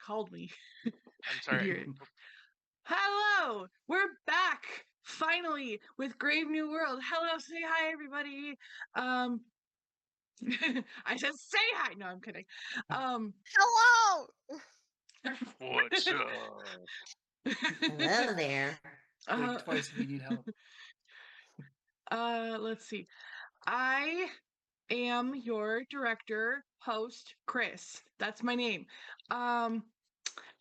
called me. I'm If sorry. you're Hello, we're back finally with Grave New World. Hello, say hi, everybody. Um, I said say hi. No, I'm kidding. Um, Hello! What's up? Hello there. uh, Blink twice if you need help. let's see. I am your director, host, Chris. That's my name.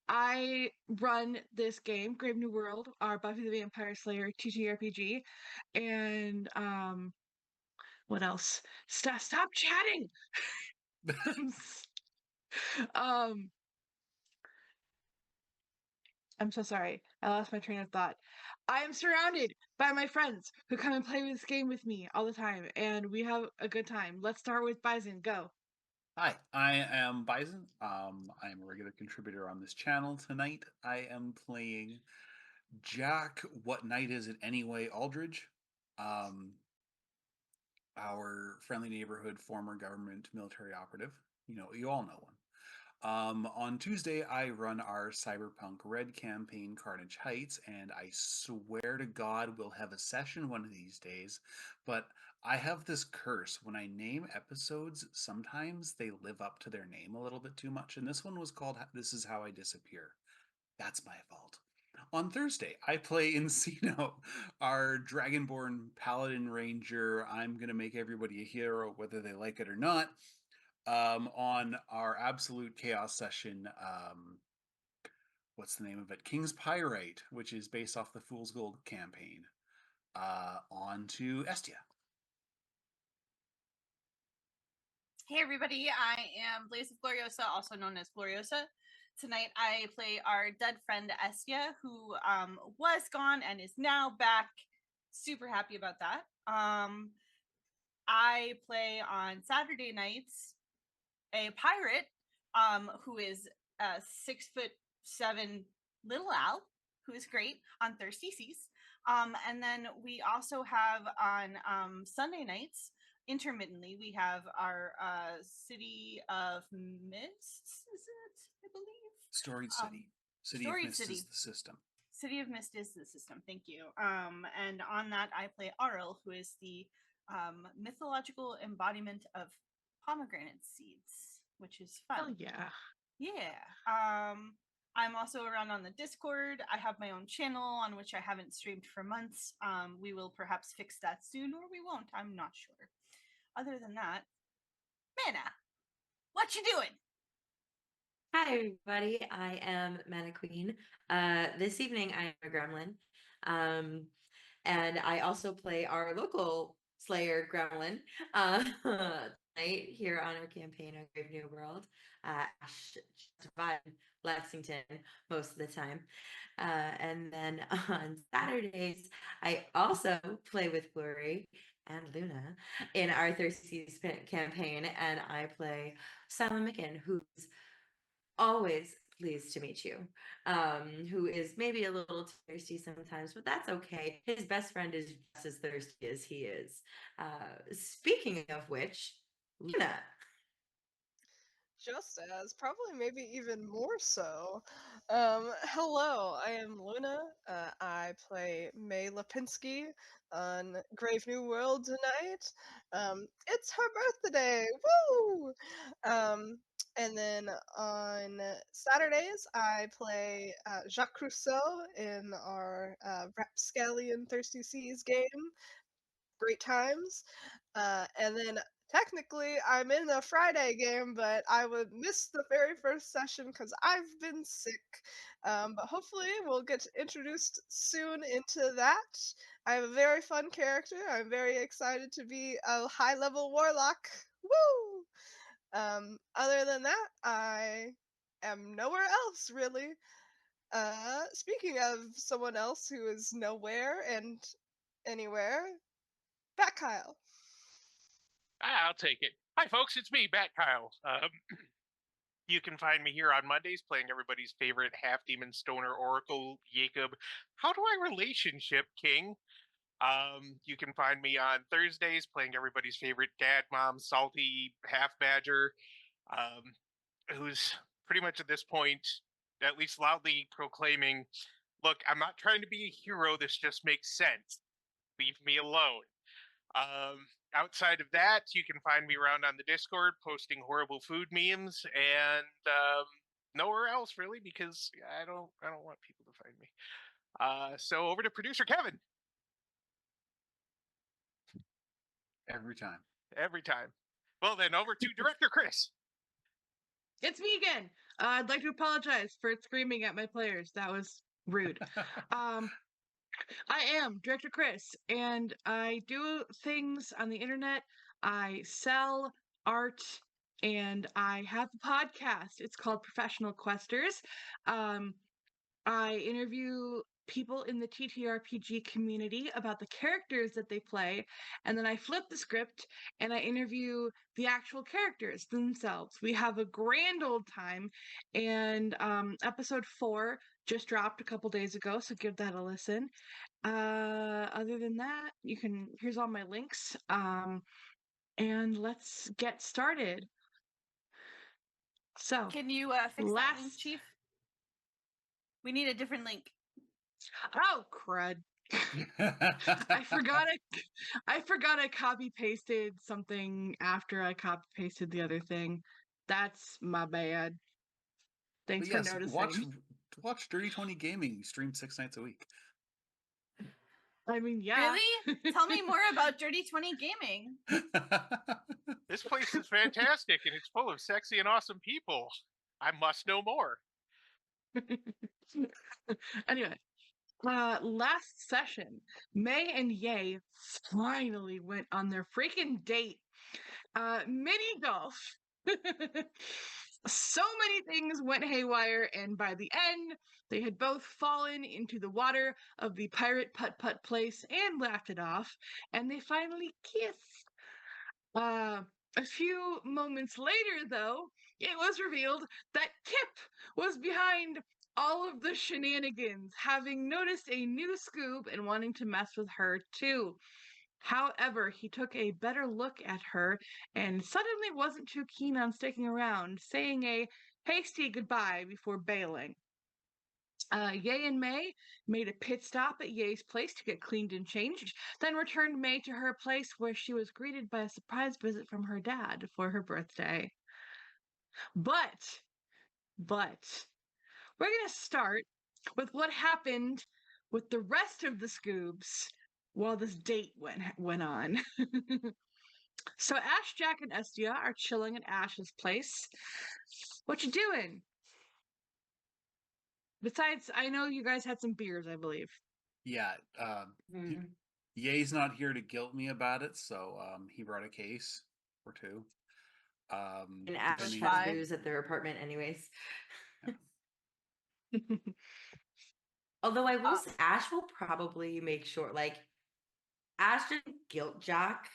I run this game, Grave New World, our Buffy the Vampire Slayer TTRPG, and what else? Stop chatting. um, I'm so sorry. I lost my train of thought. I am surrounded by my friends who come and play this game with me all the time, and we have a good time. Let's start with Bison. Go. Hi, I am Bison. I am a regular contributor on this channel. Tonight I am playing Jack. What night is it anyway? Aldridge, our friendly neighborhood former government military operative. You all know one. On Tuesday, I run our Cyberpunk Red campaign, Carnage Heights, and I swear to God we'll have a session one of these days. But I have this curse. When I name episodes, sometimes they live up to their name a little bit too much. And this one was called This Is How I Disappear. That's my fault. On Thursday, I play Encino, our Dragonborn Paladin Ranger. I'm going to make everybody a hero, whether they like it or not. On our Absolute Chaos session, what's the name of it? King's Pyrite, which is based off the Fool's Gold campaign. On to Estia. Hey everybody, I am Blaze of Gloriosa, also known as Gloriosa. Tonight I play our dead friend Estia, who was gone and is now back. Super happy about that. I play on Saturday nights a pirate who is a 6'7" little owl, who is great on Thirsty Seas. And then we also have on Sunday nights, intermittently, we have our City of Mists, is it? I believe. Storied City. City of Storied Mist City. is the system. City of Mist is the system. Thank you. And on that, I play Arl, who is the mythological embodiment of pomegranate seeds, which is fun. Hell yeah. Yeah. I'm also around on the Discord. I have my own channel on which I haven't streamed for months. We will perhaps fix that soon, or we won't. I'm not sure. Other than that, Mana, what you doing? Hi, everybody. I am Mana Queen. This evening, I am a gremlin. And I also play our local Slayer gremlin tonight here on our campaign on Grave New World. Survive Lexington most of the time. And then on Saturdays, I also play with Glory and Luna in our Thirsty Seas campaign, and I play Simon Micken, who's always pleased to meet you, who is maybe a little thirsty sometimes, but that's okay. His best friend is just as thirsty as he is. Speaking of which, Luna. Just as, probably maybe even more so. Hello, I am Luna. I play May Lipinski on Grave New World tonight. It's her birthday! Woo! And then on Saturdays, I play Jacques Rousseau in our Rapscallion Thirsty Seas game. Great times. And then technically I'm in a Friday game, but I would miss the very first session because I've been sick. But hopefully we'll get introduced soon into that. I have a very fun character. I'm very excited to be a high level warlock. Woo! Other than that, I am nowhere else really. Speaking of someone else who is nowhere and anywhere, Bat Kyle. I'll take it. Hi, folks. It's me, Bat Kyle. You can find me here on Mondays playing everybody's favorite half-demon stoner oracle, Jacob. How do I relationship king? You can find me on Thursdays playing everybody's favorite dad, mom, salty half badger, who's pretty much at this point at least loudly proclaiming, "Look, I'm not trying to be a hero. This just makes sense. Leave me alone." Outside of that, you can find me around on the Discord posting horrible food memes, and nowhere else really, because I don't want people to find me. So over to producer Kevin. Every time. Every time. Well, then over to director Chris. It's me again. I'd like to apologize for screaming at my players. That was rude. I am Director Chris, and I do things on the internet. I sell art, and I have a podcast. It's called Professional Questers. I interview people in the TTRPG community about the characters that they play, and then I flip the script and I interview the actual characters themselves. We have a grand old time, and episode 4 just dropped a couple days ago, so give that a listen. Other than that, here's all my links. And let's get started. So Can you fix that link, last- Chief? We need a different link. oh crud. I forgot I copy pasted something after I copy pasted the other thing. That's my bad. Thanks But yes, for noticing. watch Dirty 20 Gaming. We stream 6 nights a week. I mean, yeah. Really? Tell me more about Dirty 20 Gaming. This place is fantastic, and it's full of sexy and awesome people. I must know more. Anyway, last session, May and Ye finally went on their freaking date. Mini golf. So many things went haywire, and by the end, they had both fallen into the water of the pirate putt-putt place and laughed it off, and they finally kissed. A few moments later, though, it was revealed that Kip was behind all of the shenanigans, having noticed a new Scoob and wanting to mess with her too. However, he took a better look at her and suddenly wasn't too keen on sticking around, saying a hasty goodbye before bailing. Ye and May made a pit stop at Ye's place to get cleaned and changed, then returned May to her place where she was greeted by a surprise visit from her dad for her birthday. But, we're going to start with what happened with the rest of the Scoobs while this date went on. So Ash, Jack, and Estia are chilling at Ash's place. What you doing? Besides, I know you guys had some beers, I believe. Yeah, Ye's not here to guilt me about it, so he brought a case or two. And Ash depending has Five. booze at their apartment, anyways. Although I will say, Ash will probably make sure, like, Ash didn't guilt Jack,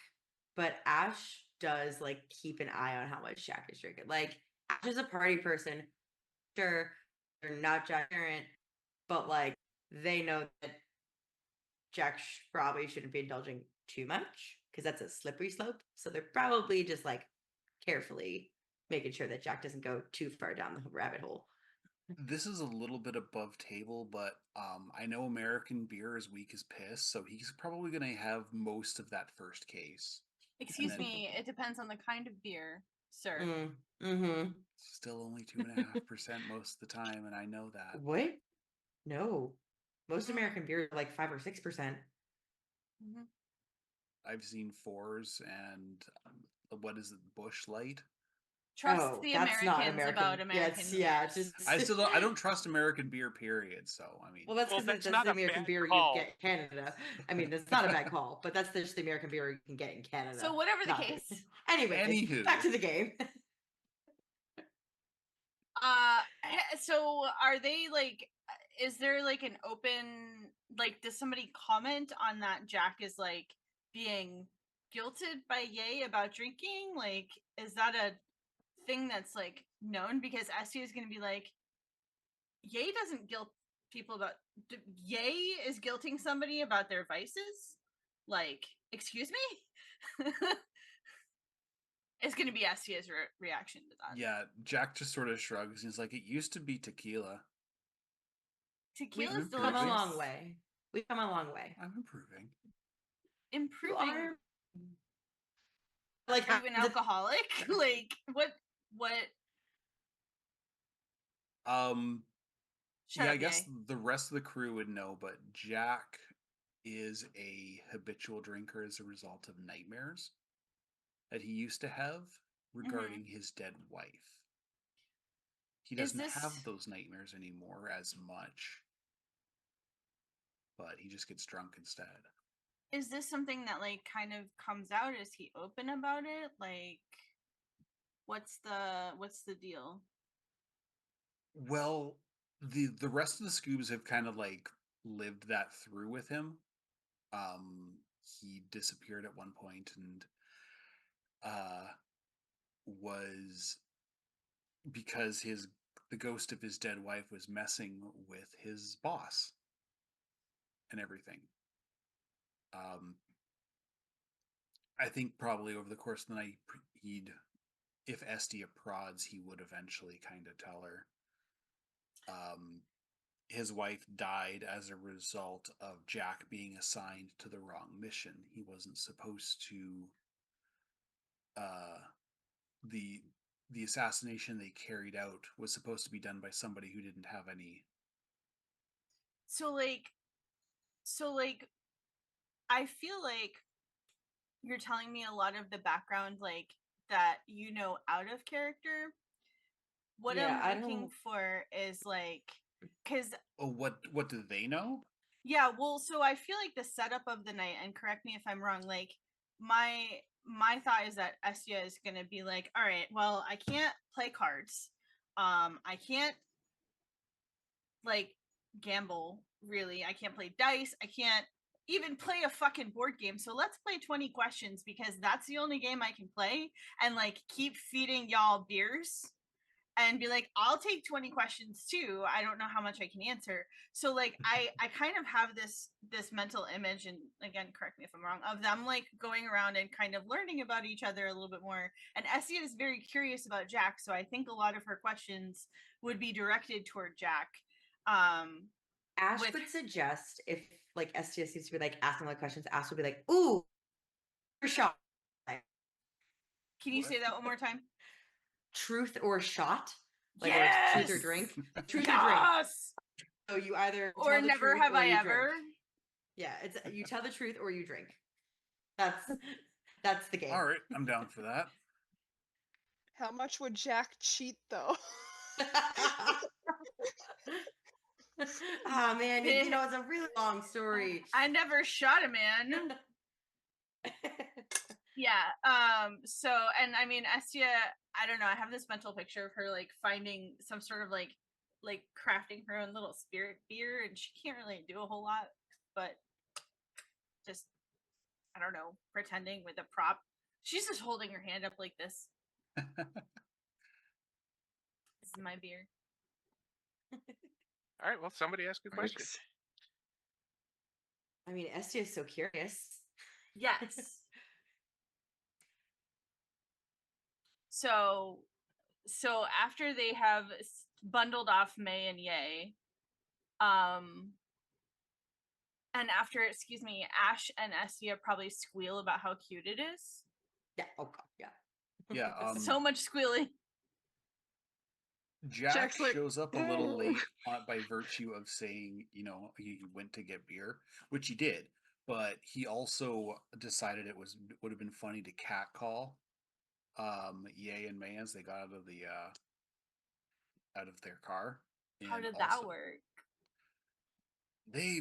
but Ash does like keep an eye on how much Jack is drinking. Like, Ash is a party person. Sure, they're not Jack parent, but like they know that Jack probably shouldn't be indulging too much because that's a slippery slope. So they're probably just like carefully making sure that Jack doesn't go too far down the rabbit hole. This is a little bit above table, but I know American beer is weak as piss, so he's probably going to have most of that first case. Excuse then- me, it depends on the kind of beer, sir. Mm-hmm. Still only 2.5% most of the time, and I know that. What? No. Most American beer are like 5 or 6%. Mhm. I've seen 4s and what is it, Bush Light? Trust Oh, the that's not Americans American. about American Yeah, beers. just I don't trust American beer, period. So I mean, Well, that's Well, because that's that's not the a American bad beer call. you get in Canada. I mean, it's not a bad call, but that's just the American beer you can get in Canada. So whatever the Not- case, Anyway, Anywho. back to the game. so are they like? Is there like an open? Like, does somebody comment on that? Jack is like being guilted by Ye about drinking. Like, is that a thing that's like known? Because Essie is going to be like, Ye doesn't guilt people about. Ye is guilting somebody about their vices. Like, excuse me. It's going to be Estia's reaction to that. yeah, Jack just sort of shrugs. He's like, "It used to be tequila." Tequila's We've come a long delicious. way. We've come a long way. I'm improving. You Improving. are like Are you an alcoholic? Like what? Shut Yeah, up, I guess Yay. the rest of the crew would know, but Jack is a habitual drinker as a result of nightmares that he used to have regarding his dead wife. He Is doesn't have this- those nightmares anymore as much, but he just gets drunk instead. Is this something that like kind of comes out? Is he open about it? Like, what's the deal? Well, the rest of the Scoobs have kind of like lived that through with him. He disappeared at one point and was because the ghost of his dead wife was messing with his boss and everything. I think probably over the course of the night, if Estia prods, he would eventually kind of tell her. His wife died as a result of Jack being assigned to the wrong mission. He wasn't supposed to. The assassination they carried out was supposed to be done by somebody who didn't have any. So like, I feel like you're telling me a lot of the background, like that out of character. What Yeah, I I'm looking don't- for is like, because Oh, what do they know? yeah, well, so I feel like the setup of the night, and correct me if I'm wrong, like my thought is that Estia is gonna be like, all right, well, I can't play cards. I can't like gamble, really. I can't play dice. I can't even play a fucking board game. So let's play 20 questions because that's the only game I can play, and like keep feeding y'all beers and be like, I'll take 20 questions too. I don't know how much I can answer. So like I kind of have this mental image, and again, correct me if I'm wrong, of them like going around and kind of learning about each other a little bit more. And Essia is very curious about Jack, so I think a lot of her questions would be directed toward Jack. Ash with- would suggest if like STS used to be like asking all the questions, Ash would be like, ooh, shot. Can you What? say that one more time? Truth or shot? Like or it's truth or Yes! drink? Truth or drink. Yes! So you either Or tell the never truth have or I you ever. drink. Yeah, it's you tell the truth or you drink. That's the game. All right, I'm down for that. How much would Jack cheat though? Oh man, it's a really long story. I never shot a man. Yeah. So, and I mean, Estia, I don't know. I have this mental picture of her like finding some sort of like crafting her own little spirit beer, and she can't really do a whole lot, but just I don't know, pretending with a prop. She's just holding her hand up like this. This is my beer. All right, well, somebody ask a question. Works. I mean, Estia is so curious. Yes. So after they have bundled off May and Ye, and after, excuse me, Ash and Estia probably squeal about how cute it is. Yeah. Oh god. Yeah. Yeah. So much squealing. Jack Jack's like, shows up a little late by virtue of saying, he went to get beer, which he did, but he also decided would have been funny to catcall Ye and May as they got out of their car. How And did that also, work? They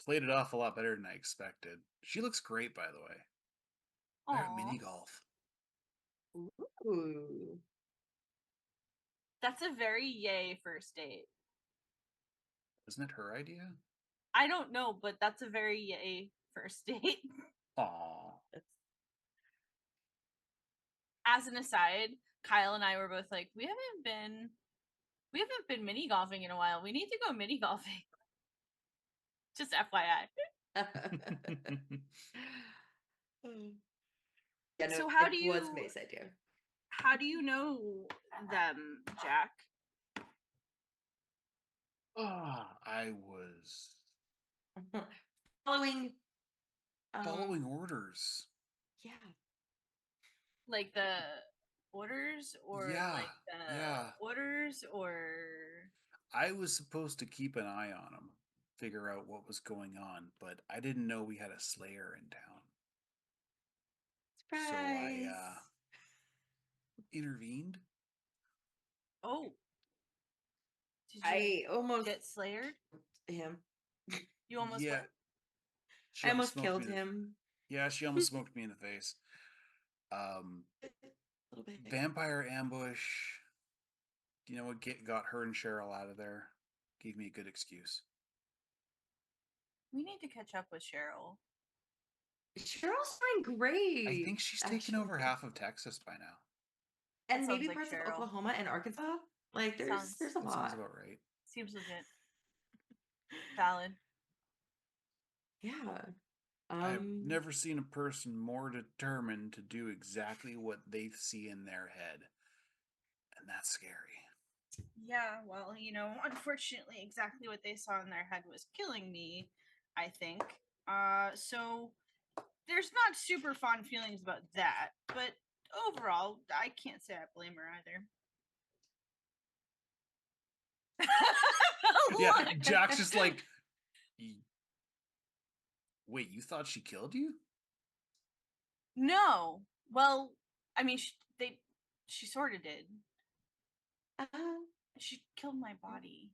played it off a lot better than I expected. She looks great, by the way. They're at Aw. mini golf. Ooh. That's a very Yay first date. Isn't it her idea? I don't know, but that's a very Yay first date. Aw. As an aside, Kyle and I were both like, we haven't been mini golfing in a while. We need to go mini golfing. Just FYI. Yeah, no, So how it do was you- May's idea. How do you know them, Jack? I was Following. following orders. Yeah. Like the orders, or Yeah, like the yeah. orders, or I was supposed to keep an eye on him, figure out what was going on, but I didn't know we had a Slayer in town. So I Surprise. intervened. oh, did you I almost get slayered? him. You almost Yeah, what? she I almost smoked killed me in the- him. Yeah, she almost smoked me in the face. A little bit. Vampire ambush. Do you know what got her and Cheryl out of there? Gave me a good excuse. We need to catch up with Cheryl. Cheryl's doing great. I think she's taken over actually. half of Texas by now. And That sounds maybe like parts Cheryl. of Oklahoma and Arkansas. Like there's Sounds- a That sounds lot. about right. Seems legit. Valid. Yeah. I've never seen a person more determined to do exactly what they see in their head. And that's scary. Yeah, well, unfortunately, exactly what they saw in their head was killing me, I think. So there's not super fond feelings about that, but overall, I can't say I blame her either. Yeah, Look. Jack's just like, wait, you thought she killed you? No. Well, I mean, she sort of did. She killed my body.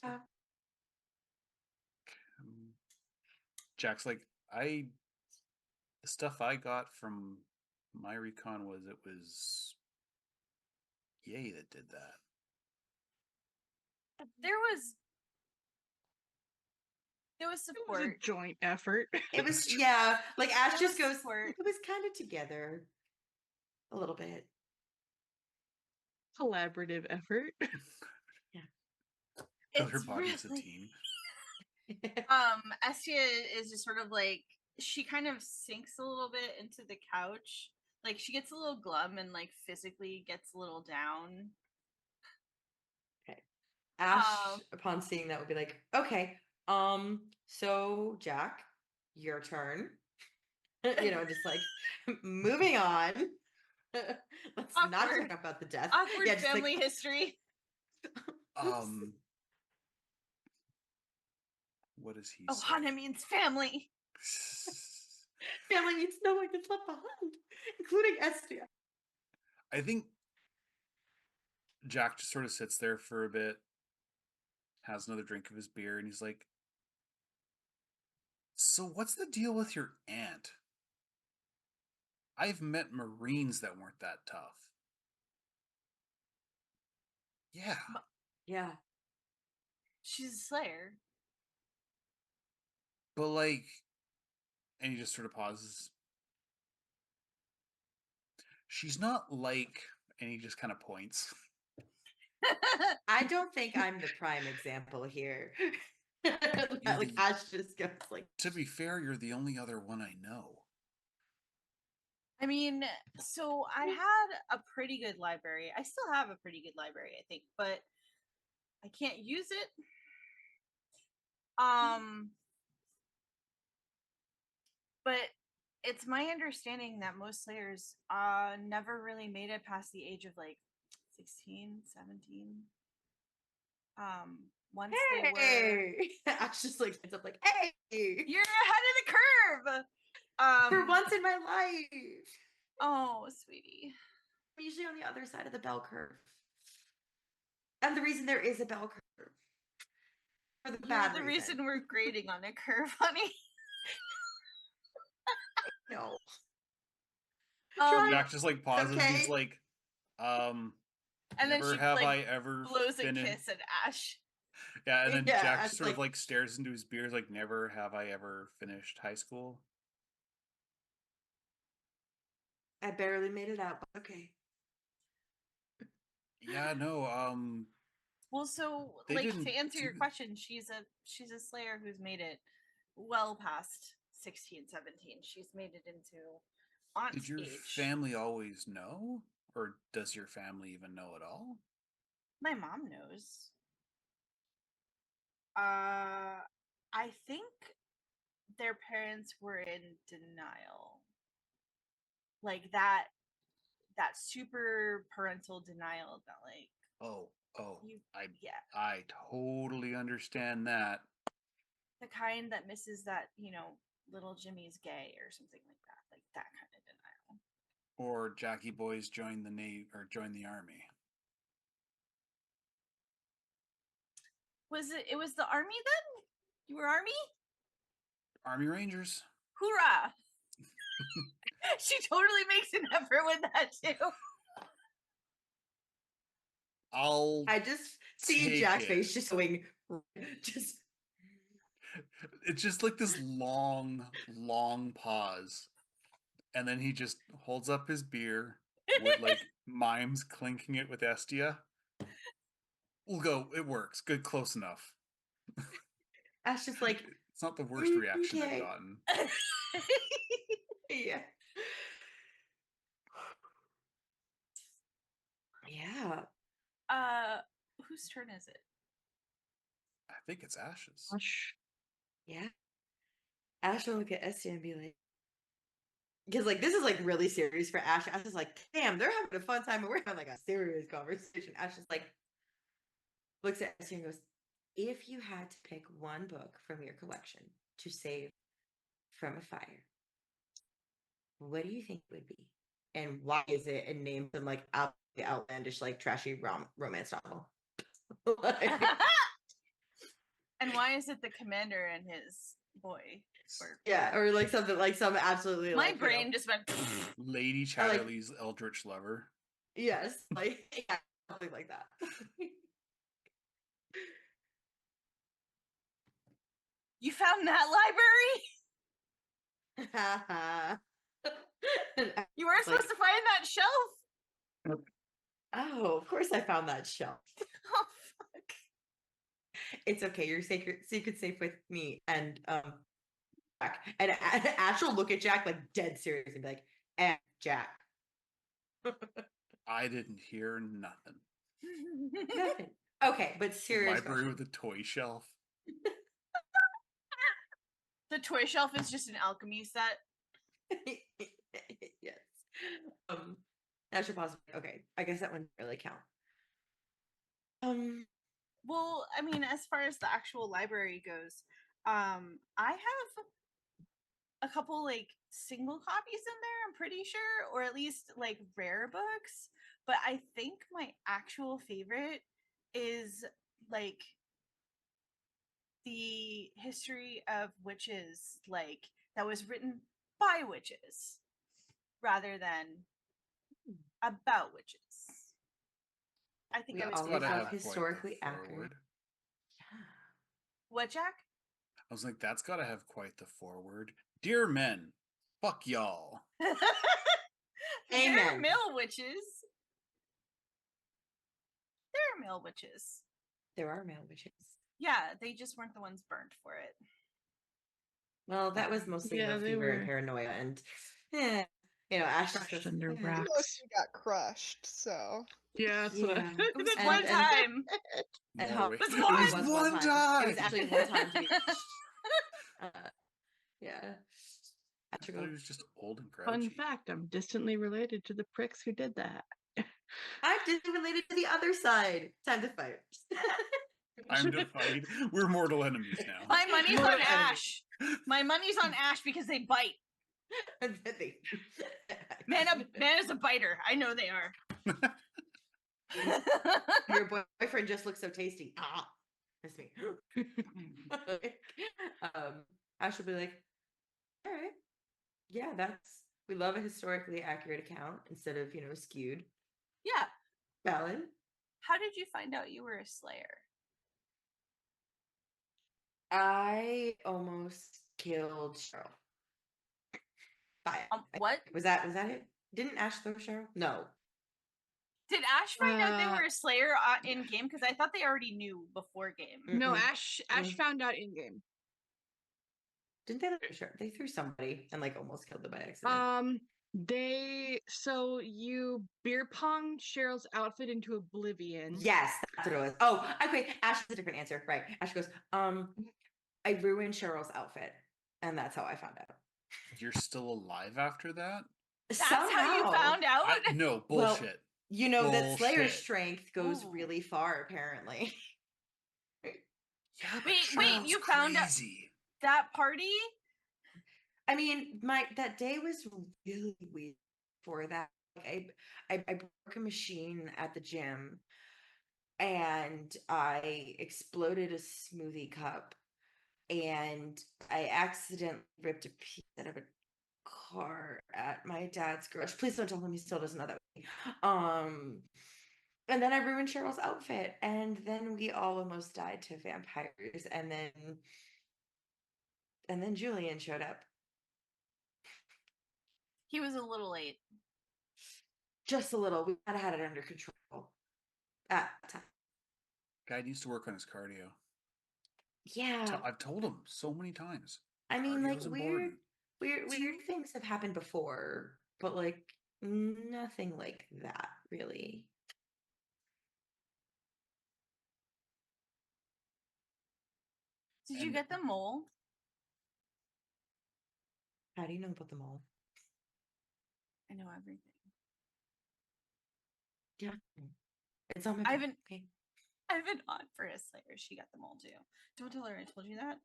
Yeah. Jack's like, the stuff I got from my recon was it was Yay that did that. There was It was a support. joint effort. It was yeah, like Ash There just was goes support. it was kind of together a little bit. Collaborative effort. Build her It's body as a really- team. Estia is just sort of like, she kind of sinks a little bit into the couch. Like she gets a little glum and like physically gets a little down. Ash, Um, upon seeing that, would be like, okay, so Jack, your turn. Just like moving on. Let's not Awkward. talk about the death. Awkward Yeah, just like, family history. What does he Oh, Hana say? means family. family needs no one gets left behind, including Estia. I think Jack just sort of sits there for a bit, has another drink of his beer, and he's like, so what's the deal with your aunt? I've met Marines that weren't that tough. Yeah. Yeah. She's a slayer. But like, and he just sort of pauses. She's not like, and he just kind of points. I don't think I'm the prime example here. Like Ash just goes like, To be fair, you're the only other one I know. I mean, so I had a pretty good library. I still have a pretty good library, I think, but I can't use it. But it's my understanding that most slayers never really made it past the age of like 16, 17. Once they were, hey! Ash just like ends up like, hey! you're ahead of the curve. For once in my life. Oh, sweetie. I'm usually on the other side of the bell curve. And the reason there is a bell curve. For the You're bad the reason. reason we're grading on a curve, honey. No. Jack just like pauses. okay. He's like, and then never she have like I ever blows a finished. kiss at Ash. Yeah, and then Yeah, Jack Ash, just sort of like- like stares into his beer, like, never have I ever finished high school. I barely made it out, but okay. Yeah, no, Well, so They like didn't to answer your do- question, she's a slayer who's made it well past 16, 17. She's made it into aunt did your age. family always know? Or does your family even know at all? My mom knows. I think their parents were in denial. Like that super parental denial that like Oh, you I yeah, I totally understand that. the kind that misses that, little Jimmy's gay or something like that. Like that kind of denial. Or Jackie Boys join the Navy or join the army. It was the army then? You were army? Army Rangers. Hoorah! She totally makes an effort with that too. I just see take Jack's it. face just going, just It's just like this long, long pause. And then he just holds up his beer with like mimes clinking it with Estia. We'll go. It works. Good, close enough. Ash just like, It's not the worst reaction okay. I've gotten. Yeah. Yeah. Whose turn is it? I think it's Ash's. Gosh. Yeah. Ash will look at Estia and be like, because like this is like really serious for Ash. Ash is like, damn, they're having a fun time and we're having like a serious conversation. Ash is like, looks at Estia and goes, if you had to pick one book from your collection to save from a fire, what do you think it would be? And why is it? And name some like outlandish, like trashy romance novel. Like, And why is it the commander and his boy? yeah, or like something like some absolutely My like, brain just went. Lady Chatterley's Eldritch Lover. Yes, like yeah, something like that. You found that library? You weren't Like, supposed to find that shelf? oh, of course I found that shelf. Oh fuck. It's okay. Your secret safe with me and Jack. And Ash will look at Jack like dead serious and be like, "And Jack." I didn't hear nothing. Nothing. Okay, but serious. Library with a toy shelf. The toy shelf is just an alchemy set. Yes. That should possibly. Okay, I guess that one doesn't really count. Well, I mean, as far as the actual library goes, I have a couple like single copies in there, I'm pretty sure, or at least like rare books. But I think my actual favorite is like the history of witches, like that was written by witches rather than about witches. I think We I would always say love that. historically accurate. What, Jack? I was like, that's gotta have quite the foreword. Dear men, fuck y'all. There are Amen. male witches. There are male witches. There are male witches. Yeah, they just weren't the ones burned for it. Well, that was mostly Yeah, no they fever and were paranoia, and Ash just crushed goes, under "Eh." wraps. Most you got crushed, so Yeah, that's what I. Yeah. It was And- one and- time. And More how- way- It was It one- was was one It time. was actually one time. To be, yeah. I thought he was just old and Fun grouchy. fact: I'm distantly related to the pricks who did that. I'm just related to the other side. Time to fight. Time to fight. We're mortal enemies now. My money's Mortal on enemy. Ash. My money's on Ash because they bite. And then they- Man is a biter. I know they are. Your boyfriend just looks so tasty. Ah, that's me. Ash will be like, all right, yeah, we love a historically accurate account instead of skewed. Yeah. Valid. How did you find out you were a slayer? I almost killed Cheryl. By What? was that it? Didn't Ash throw Cheryl? No. Did Ash find out they were a slayer in game? Because I thought they already knew before game. No, Mm-mm. Ash found out in game. Didn't they throw Cheryl? They threw somebody and like almost killed them by accident. So you beer ponged Cheryl's outfit into oblivion. Yes, that's what it was. Oh, okay. Ash has a different answer. Right. Ash goes, I ruined Cheryl's outfit. And that's how I found out. You're still alive after that? That's how you Somehow. found out? No, Well, bullshit. You know that Slayer's Bullshit. strength goes Ooh. really far, apparently. Yeah, but Wait, Cheryl's you found out crazy. that party? I mean, that day was really weird for that. Like, I broke a machine at the gym and I exploded a smoothie cup and I accidentally ripped a piece out of a car at my dad's garage. Please don't tell him he still doesn't know that. And then I ruined Cheryl's outfit, and then we all almost died to vampires, and then Julian showed up. He was a little late. Just a little. We had had it under control at that time. Guy needs to work on his cardio. Yeah. I've told him so many times. I mean, like Cardio's important. weird things have happened before, but like nothing like that, really. Did you And- get the mole? How do you know about them all? I know everything. Yeah. It's on my I phone, haven't- okay. I've been on for a Slayer. She got the mole too. Don't tell her I told you that.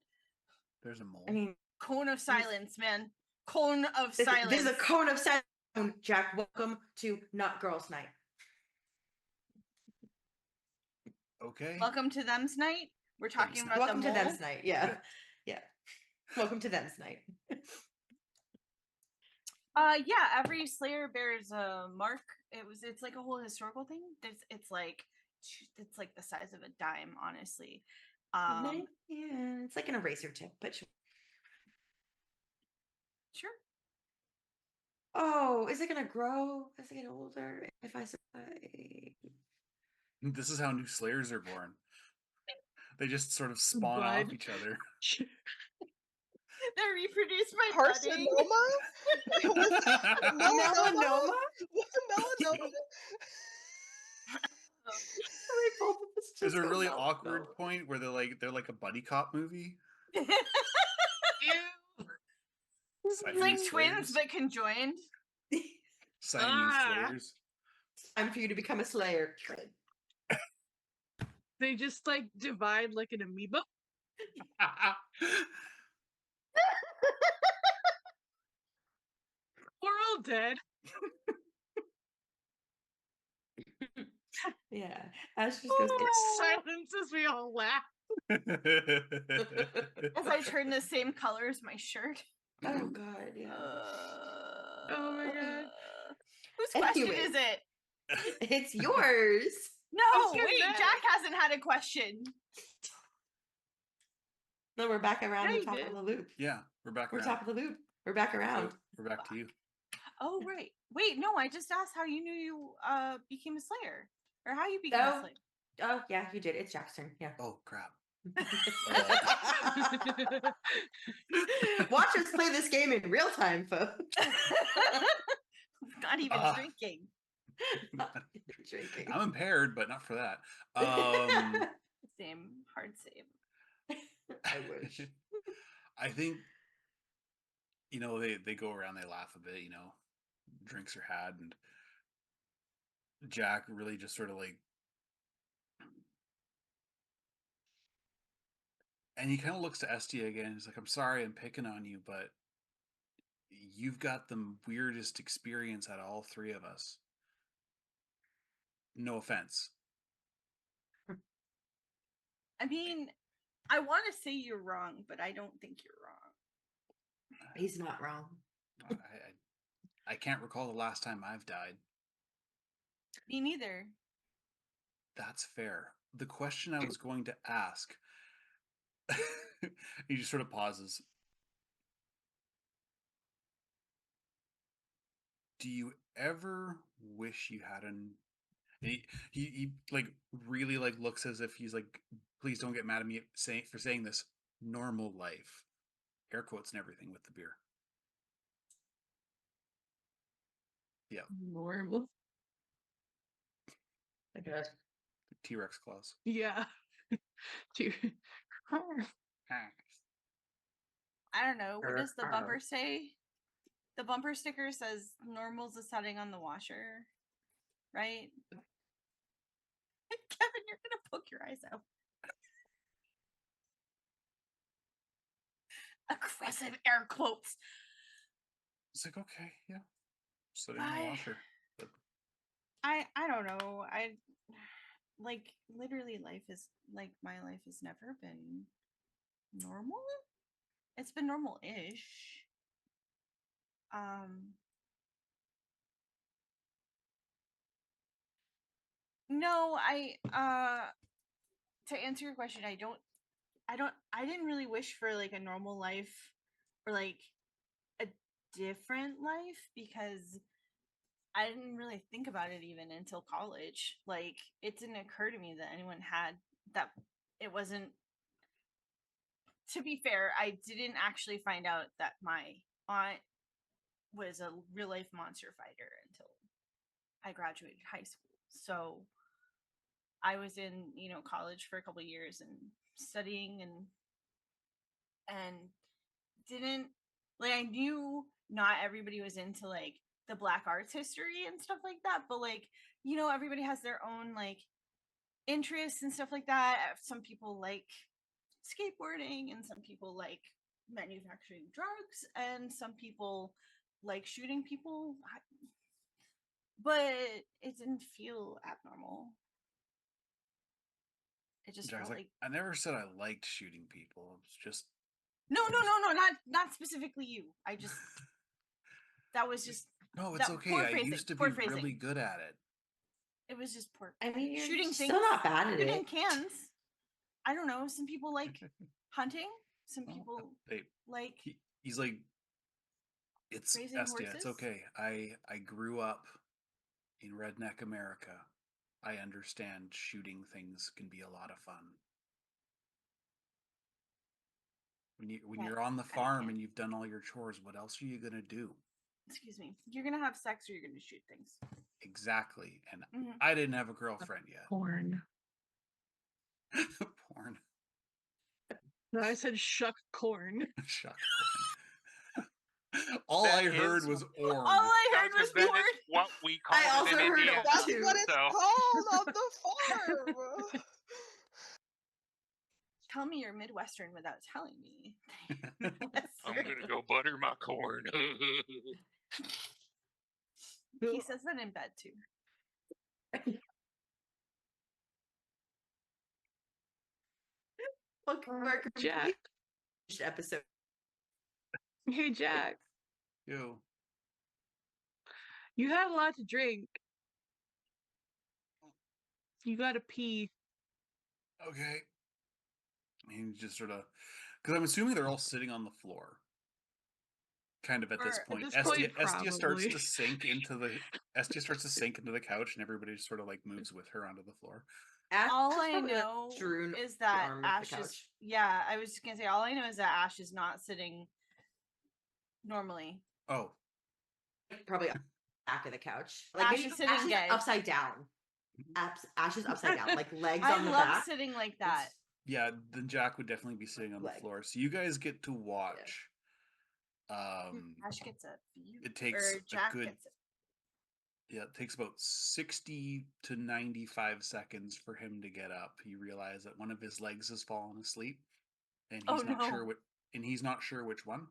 There's a mole. I mean, Cone of silence, man. Cone of this silence. is a cone of silence. Jack, welcome to Not Girls Night. Okay. Welcome to them's night. We're talking Them's about Welcome the to mole. them's night. Yeah. Yeah. Welcome to them's night. Yeah, every Slayer bears a mark. It's like a whole historical thing. It's like the size of a dime, honestly. Yeah, it's like an eraser tip, but sure. Sure. Oh, is it gonna grow as I get older if I survive? This is how new Slayers are born. They just sort of spawn off Bud. each other. They're reproduced by budding. Carcinoma? Melanoma? Melanoma? There's a really awkward point where they're like a buddy cop movie. It's like Siamese twins Slayers. but conjoined. Siamese Ah. Slayers. Time for you to become a slayer. They just like divide like an amoeba. We're all dead. Yeah. Ash just goes, Silence as we all laugh. As I turn the same color as my shirt. oh god, yeah. Oh my god. Whose question Anyway. is it? It's yours. No, was gonna wait, say. Jack hasn't had a question. No, we're back around Yeah, the you top did. of the loop. Yeah, we're back We're around. top of the loop. We're back around. So, we're back to you. Oh, right. Wait, no, I just asked how you knew you became a Slayer. Or how you became Oh. a Slayer. Oh yeah, you did. It's Jack's turn. Yeah. Oh crap. Watch us play this game in real time, folks. Not even Ah. drinking. Drinking. I'm impaired, but not for that. Same hard save. I wish. I think they go around, they laugh a bit, drinks are had, and Jack really just sort of like, and he kind of looks to Estia again. He's like, I'm sorry I'm picking on you, but you've got the weirdest experience out of all three of us. No offense. I mean, I want to say you're wrong, but I don't think you're wrong. He's not wrong. I can't recall the last time I've died. Me neither. That's fair. The question I was going to ask, he just sort of pauses. Do you ever wish you had he like really like looks as if he's like, please don't get mad at me for saying this, normal life, air quotes and everything with the beer. Normal. Okay. T-Rex claws. Yeah. Two. I don't know. What does the Arr. bumper say? The bumper sticker says normal's the setting on the washer, right? Kevin, you're gonna poke your eyes out. Aggressive air quotes. It's like, okay, yeah. Sit in the I- washer. But I don't know. I like literally life is like my life has never been normal. It's been normal-ish. No, to answer your question, I didn't really wish for like a normal life or like a different life because I didn't really think about it even until college. Like it didn't occur to me that anyone had that. It wasn't, to be fair, I didn't actually find out that my aunt was a real life monster fighter until I graduated high school. So I was in, college for a couple of years and studying and didn't, like, I knew not everybody was into like the black arts history and stuff like that, but like, everybody has their own like interests and stuff like that. Some people like skateboarding and some people like manufacturing drugs and some people like shooting people. But it didn't feel abnormal. It just Jack's felt like, like I never said I liked shooting people. It's just no, not specifically you. I just that was just no, it's that okay. poor I phrasing. used to be Poor phrasing. really good at it. It was just poor. I mean, you're shooting still things. not bad at Shooting it. cans. I don't know. Some people like hunting. Some Oh, people hey, like he's like, it's raising Estia, it's horses. okay. I grew up in redneck America. I understand shooting things can be a lot of fun. When Yeah, you're on the I farm can't. and you've done all your chores, what else are you gonna do? Excuse me. You're gonna have sex or you're gonna shoot things. Exactly. And Mhm. I didn't have a girlfriend yet. Porn. Porn. No, I said shuck corn. Shuck corn. All I That heard is- was All orn. I heard Because was that porn. is what we call I it also in heard Indiana. orn. That's too. what it's So- called on the farm. Tell me you're Midwestern without telling me. I'm gonna go butter my corn. He says that in bed too. Welcome to our Jack. complete episode. Hey, Jack. Yo. You had a lot to drink. You gotta pee. Okay. And just sort of, because I'm assuming they're all sitting on the floor. Kind of at this Or at point. this point, Estia starts probably. to sink into the Estia starts to sink into the couch, and everybody just sort of like moves with her onto the floor. Ash All is I probably, like, know strewn is the that arm of the Ash is. couch. Yeah, I was just gonna say. All I know is that Ash is not sitting normally. Oh, Probably back of the couch. Ash maybe is sitting gay. upside down. Ash is upside down, like legs I on the love back. sitting like that. yeah. Then Jack would definitely be sitting on the Leg. floor. So you guys get to watch. Ash gets a view. It takes or a Jack good- gets it. Yeah, it takes about 60 to 95 seconds for him to get up. You realize that one of his legs has fallen asleep, and Oh, he's not no. sure which one.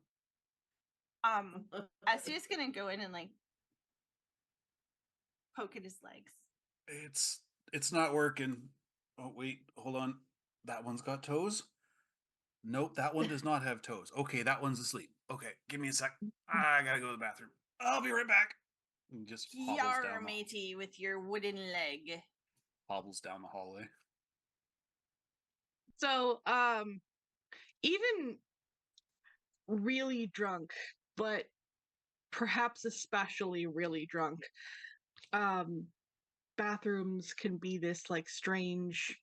Estia's gonna go in and like poke at his legs. It's not working. Oh wait, hold on. That one's got toes? Nope, that one does not have toes. Okay, that one's asleep. Okay, give me a sec. I gotta go to the bathroom. I'll be right back. And just Yar, matey, with your wooden leg. hobbles down the hallway. So, even really drunk, but perhaps especially really drunk, bathrooms can be this like strange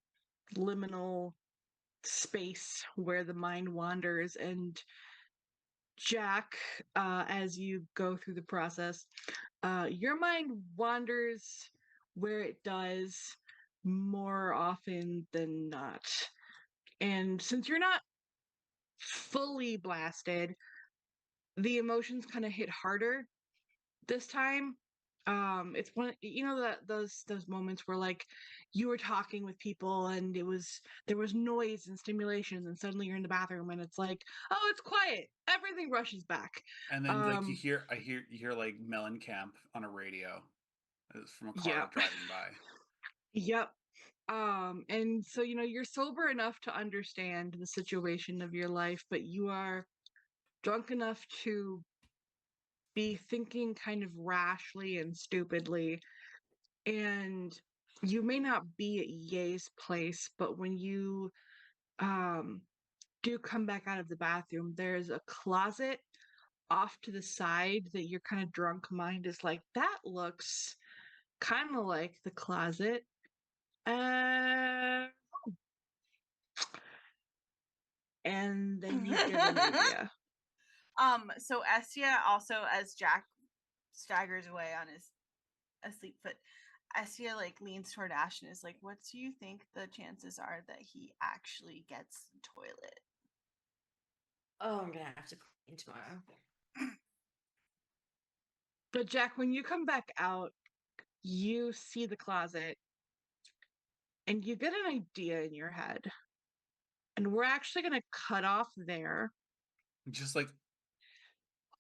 liminal space where the mind wanders. And Jack, as you go through the process, your mind wanders where it does more often than not. And since you're not fully blasted, the emotions kind of hit harder this time. It's one, that those moments where like you were talking with people and there was noise and stimulation, and suddenly you're in the bathroom and it's like, oh, it's quiet, everything rushes back. And then like you Um, hear like Mellencamp on a radio from a car yep, driving by. yep. And so you're sober enough to understand the situation of your life, but you are drunk enough to be thinking kind of rashly and stupidly. And you may not be at Ye's place, but when you um do come back out of the bathroom, there's a closet off to the side that your kind of drunk mind is like, that looks kind of like the closet. Uh, and then you get an idea. So Estia also, as Jack staggers away on his asleep foot, Estia like leans toward Ash and is like, what do you think the chances are that he actually gets the toilet? Oh, I'm gonna have to clean tomorrow. But Jack, when you come back out, you see the closet and you get an idea in your head. And we're actually going to cut off there. Just like,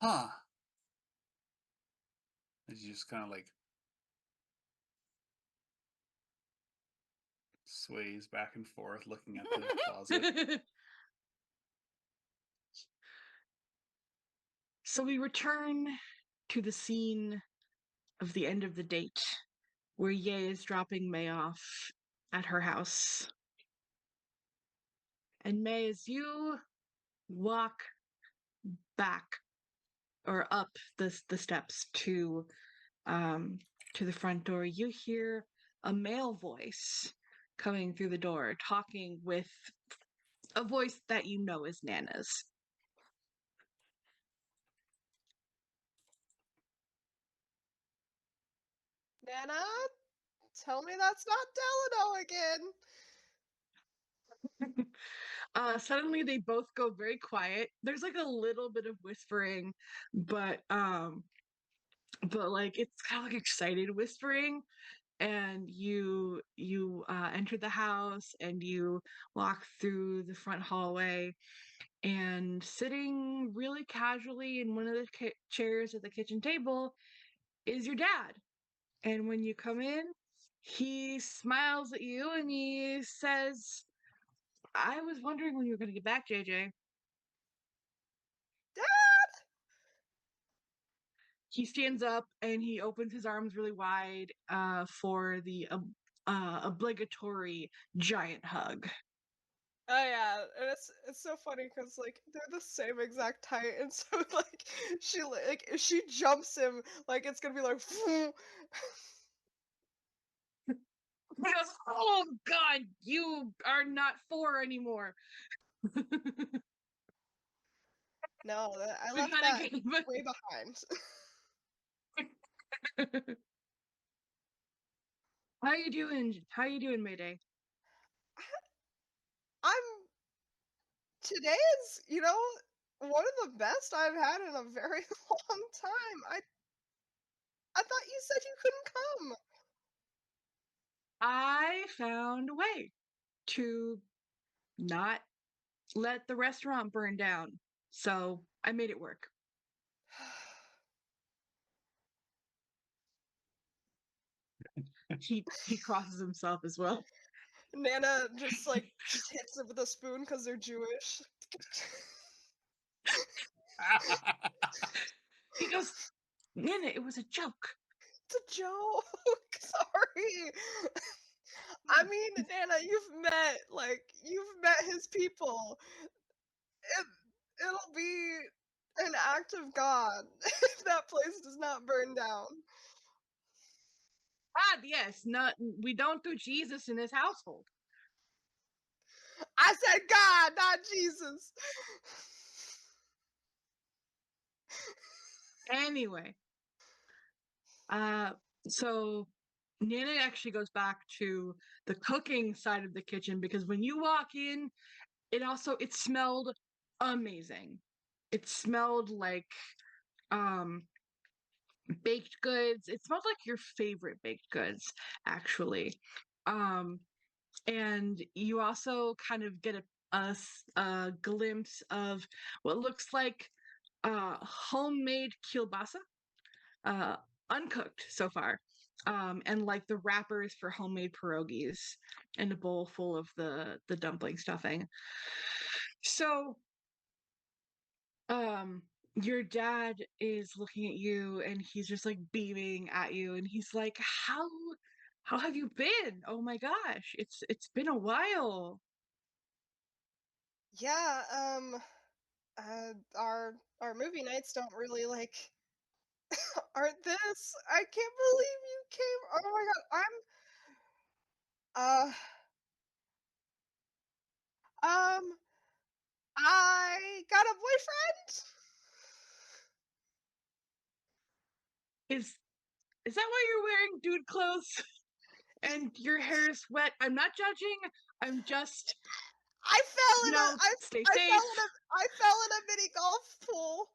huh? It's just kind of like sways back and forth, looking at the closet. So we return to the scene of the end of the date, where Ye is dropping May off at her house. And May, as you walk back or up the steps to the front door, you hear a male voice coming through the door, talking with a voice that you know is Nana's. Nana, tell me that's not Delano again. Suddenly they both go very quiet. There's like a little bit of whispering, but like it's kind of like excited whispering. And you enter the house and you walk through the front hallway, and sitting really casually in one of the chairs at the kitchen table is your dad. And when you come in, he smiles at you and he says, I was wondering when you were going to get back, JJ. Dad! He stands up and he opens his arms really wide for the obligatory giant hug. Oh yeah, and it's so funny because like they're the same exact height, and so like if she jumps him, like it's gonna be like. He goes, oh God, you are not 4 anymore. No, I We left gotta that get way behind. How you doing? How you doing, Mayday? I'm today is one of the best I've had in a very long time. I thought you said you couldn't come. I found a way to not let the restaurant burn down. So I made it work. He crosses himself as well. Nana just hits it with a spoon because they're Jewish. He goes, Nana, it was a joke. It's a joke. Sorry. I mean, Nana, you've met his people. It'll be an act of God if that place does not burn down. God, yes, not we don't do Jesus in his household. I said God, not Jesus. Anyway, So Nana actually goes back to the cooking side of the kitchen because when you walk in, it smelled amazing. It smelled like um baked goods. It smelled like your favorite baked goods, actually. Um, and you also kind of get a glimpse of what looks like homemade kielbasa, uh, uncooked so far. And like the wrappers for homemade pierogies and a bowl full of the dumpling stuffing. So um your dad is looking at you and he's just like beaming at you and he's like, how have you been? Oh my gosh, it's been a while. Yeah, our movie nights don't really like aren't this. I can't believe you came. Oh my god, uh um I got a boyfriend. Is that why you're wearing dude clothes and your hair is wet? I'm not judging. I'm just, I fell you in a know, stay I fell safe. in a I fell in a mini golf pool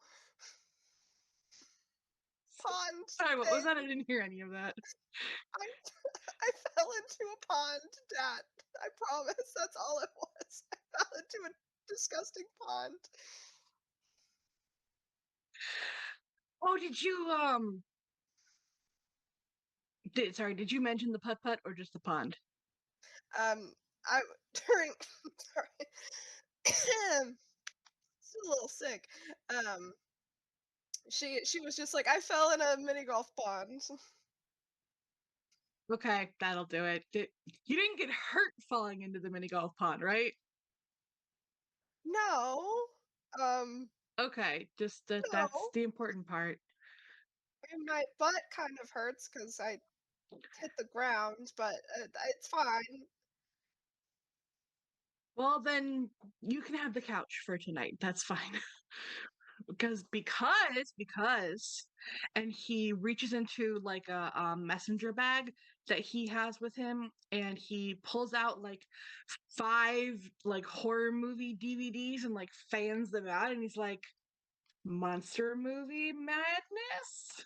pond Sorry, what was thing. that? I didn't hear any of that. I I fell into a pond, Dad. I promise. That's all it was. I fell into a disgusting pond. Oh, did you mention the putt putt or just the pond? I during sorry, still a little sick. Um, she was just like, I fell in a mini golf pond. Okay, that'll do it. You didn't get hurt falling into the mini golf pond, right? No, Okay, just that's no. the important part. I mean, my butt kind of hurts because I hit the ground, but it's fine. Well, then you can have the couch for tonight. That's fine. because and he reaches into like a messenger bag that he has with him and he pulls out like five like horror movie DVDs and like fans them out and he's like, monster movie madness.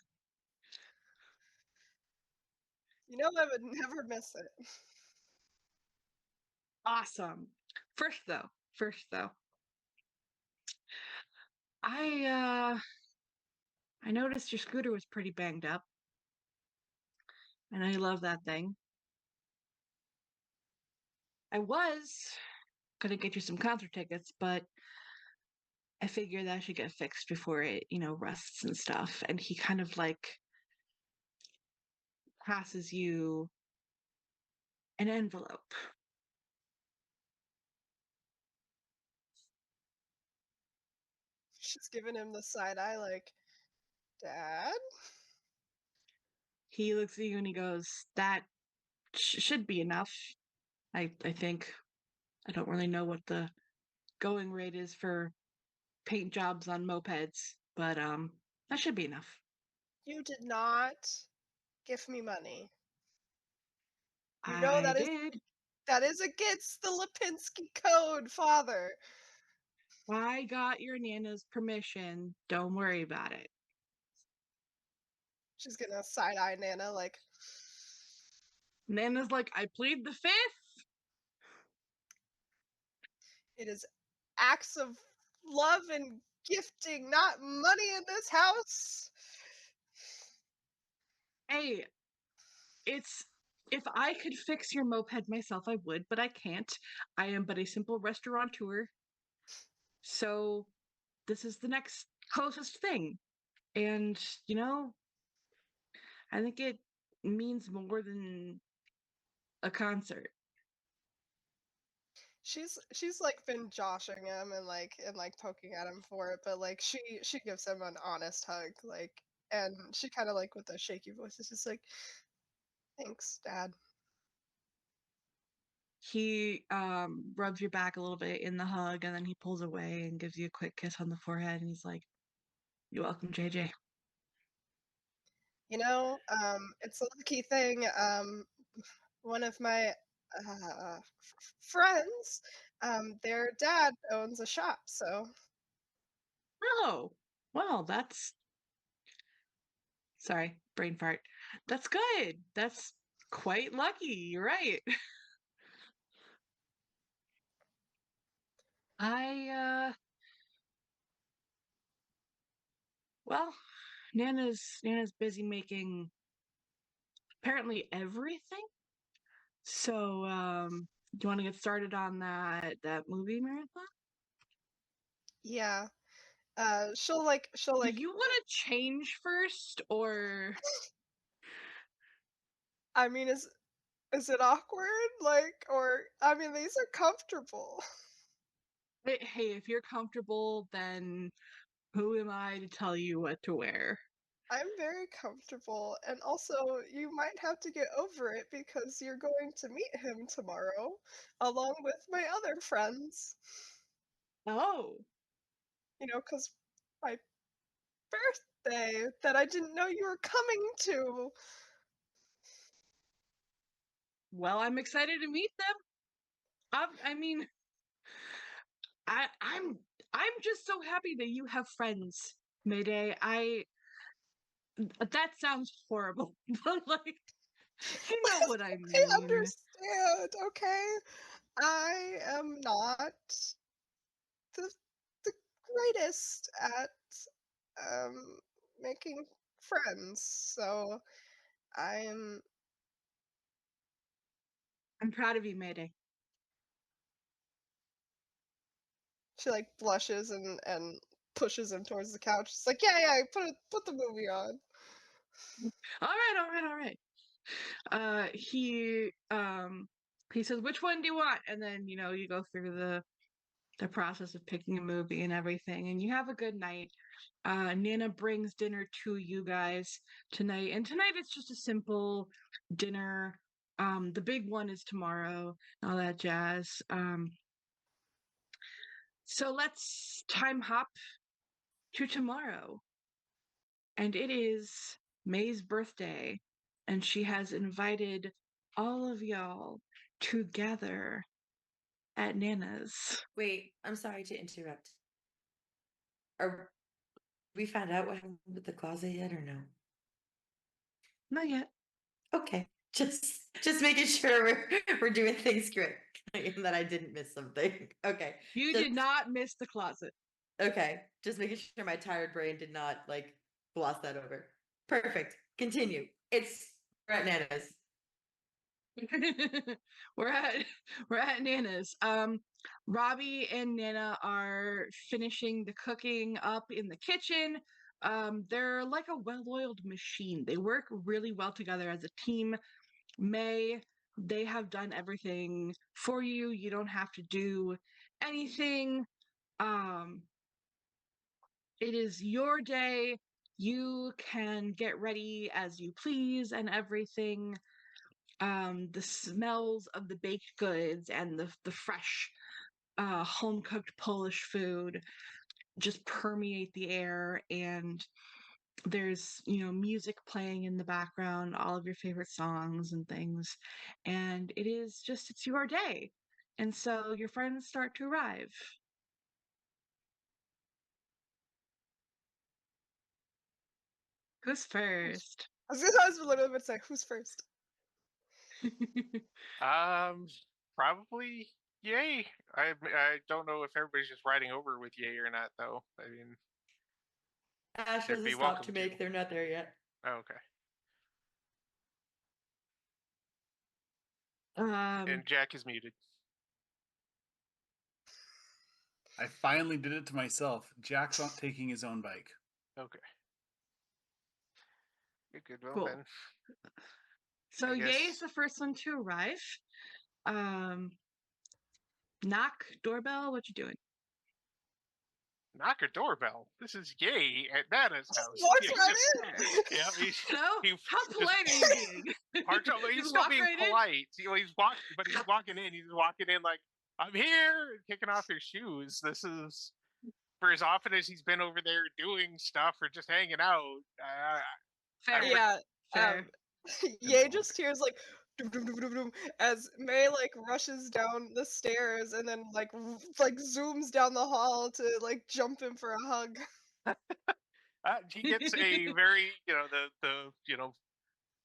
You know, I would never miss it. Awesome. First though, I I noticed your scooter was pretty banged up. I know you love that thing. I was gonna get you some concert tickets, but I figured that should get fixed before it, rusts and stuff. And he kind of like passes you an envelope. She's giving him the side eye, like, Dad? He looks at you and he goes, "That should be enough. I think. I don't really know what the going rate is for paint jobs on mopeds, but that should be enough." You did not give me money. You know I did. that is against the Lipinski Code, Father. I got your Nana's permission. Don't worry about it. She's gonna side eye Nana like, Nana's like, I plead the fifth. it is acts of love and gifting, not money in this house. Hey, it's if I could fix your moped myself, I would, but I can't. I am but a simple restaurateur. So this is the next closest thing. And, I think it means more than a concert. She's like been joshing him and like poking at him for it, but like she gives him an honest hug, like, and she kind of like with a shaky voice is just like, thanks, Dad. He rubs your back a little bit in the hug and then he pulls away and gives you a quick kiss on the forehead and he's like, "You're welcome, JJ." It's a lucky thing. One of my friends, their dad owns a shop, so Oh, well, that's sorry, brain fart. That's good. That's quite lucky. You're right. I well, Nana's busy making apparently everything. So, do you want to get started on that movie marathon? yeah. She'll Do you want to change first, or I mean, is it awkward? Or I mean, these are comfortable. hey, if you're comfortable, then who am I to tell you what to wear? I'm very comfortable, and also you might have to get over it because you're going to meet him tomorrow, along with my other friends. Oh, Because my birthday that I didn't know you were coming to. well, I'm excited to meet them. I mean, I, I'm I'm just so happy that you have friends, Mayday. That sounds horrible, but like, you know what I I mean. understand, okay? I am not the the greatest at um making friends, so I'm I'm proud of you, Mayday. she like blushes and pushes him towards the couch. It's like, yeah, put the movie on. All right. He says, "Which one do you want?" And then you go through the process of picking a movie and everything, and you have a good night. Nana brings dinner to you guys tonight, and tonight it's just a simple dinner. The big one is tomorrow, all that jazz. So let's time hop to tomorrow, and it is May's birthday, and she has invited all of y'all to gather at Nana's. Wait, I'm sorry to interrupt. Are we found out what happened with the closet yet or no? Not yet. Okay. Just making sure we're doing things correct and that I didn't miss something. Okay. You Just did not miss the closet. okay. Just making sure my tired brain did not like gloss that over. Perfect. Continue. We're at Nana's. we're at we're at Nana's. Robbie and Nana are finishing the cooking up in the kitchen. They're like a well-oiled machine. They work really well together as a team. May, they have done everything for you. You don't have to do anything. Um, it is your day. You can get ready as you please and everything. The smells of the baked goods and the fresh home cooked Polish food just permeate the air, and there's music playing in the background, all of your favorite songs and things, and it's your day, and so your friends start to arrive. Who's first? I was literally about to say, who's first? Probably Yay. I don't know if everybody's just riding over with Yay or not, though. I mean, Ash they'd has a be stop welcome to to. make. They're not there yet. Oh, okay. um And Jack is muted. I finally did it to myself. Jack's not taking his own bike. Okay. Good. Well, cool. then. So I Yay guess- is the first one to arrive. Knock, doorbell, what you doing? Knock a doorbell. This is Yay at Nana's house. Walks Yeah, right just- in. Yeah, So he how just- polite are you being? he's Just still walk being right in? polite. He's walking in. He's walking in like, I'm here, kicking off his shoes. This is for as often as he's been over there doing stuff or just hanging out. Fair. Yeah. Fair. Ye Good just hears like doom, doom, doom, doom, doom, as May like rushes down the stairs and then like zooms down the hall to like jump in for a hug. He gets a very, the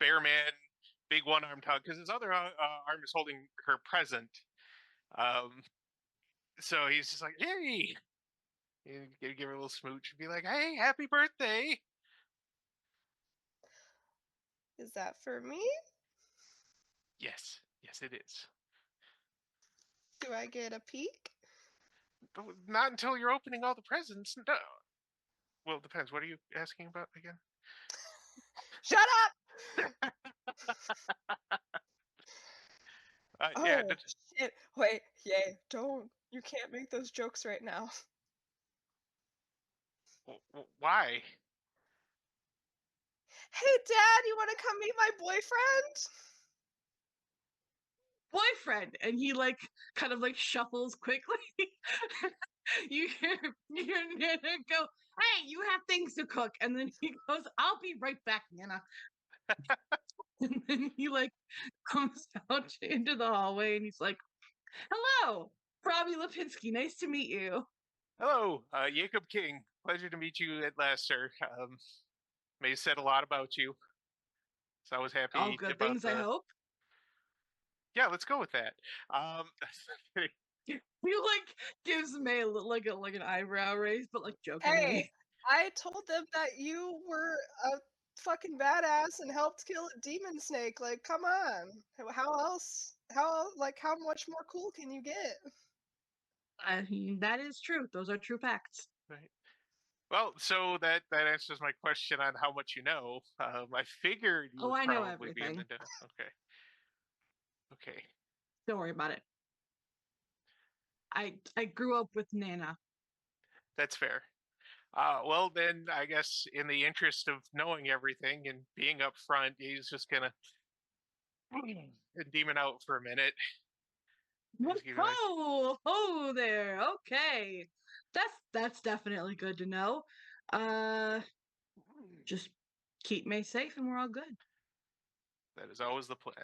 bear man, big one-armed hug because his other arm is holding her present. So he's just like, hey, you give her a little smooch and be like, hey, happy birthday. Is that for me? Yes, it is. Do I get a peek? But not until you're opening all the presents. No. Well, it depends. What are you asking about again? Shut up! Yeah. Oh shit! Wait, Yay! Don't. You can't make those jokes right now. Why? Hey, Dad, you want to come meet my boyfriend? Boyfriend, and he like kind of like shuffles quickly. you hear Nana go, "Hey, you have things to cook," and then he goes, "I'll be right back, Nana." And then he like comes out into the hallway, and he's like, "Hello, Robbie Lipinski. Nice to meet you." Hello, Jacob King. Pleasure to meet you at last, sir. May said a lot about you, so I was happy All good about things, I hope. Yeah, let's go with that. He like gives May like an eyebrow raise, but like jokingly. Hey, I told them that you were a fucking badass and helped kill a demon snake. Like, come on. How else? How much more cool can you get? That is true. Those are true facts. Right. Well, so that answers my question on how much you know. I figured you Oh, would I know probably be in everything. the Okay. Don't worry about it. I grew up with Nana. That's fair. Well, then I guess in the interest of knowing everything and being up front, he's just gonna demon out for a minute. Just give you like, Oh there. Okay. That's definitely good to know. Just keep May safe and we're all good. that is always the plan.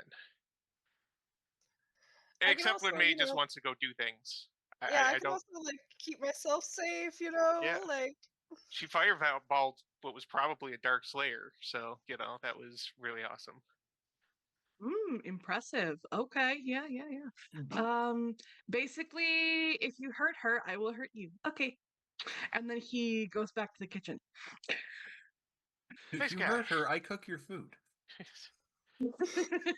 I can Except when also, May just wants to go do things. yeah, I I can don't. also like keep myself safe, Yeah, like she fireballed what was probably a Dark Slayer, so that was really awesome. Impressive. Okay. Yeah. Basically, if you hurt her, I will hurt you. Okay. And then he goes back to the kitchen. If Nice you guy. hurt her, I cook your food.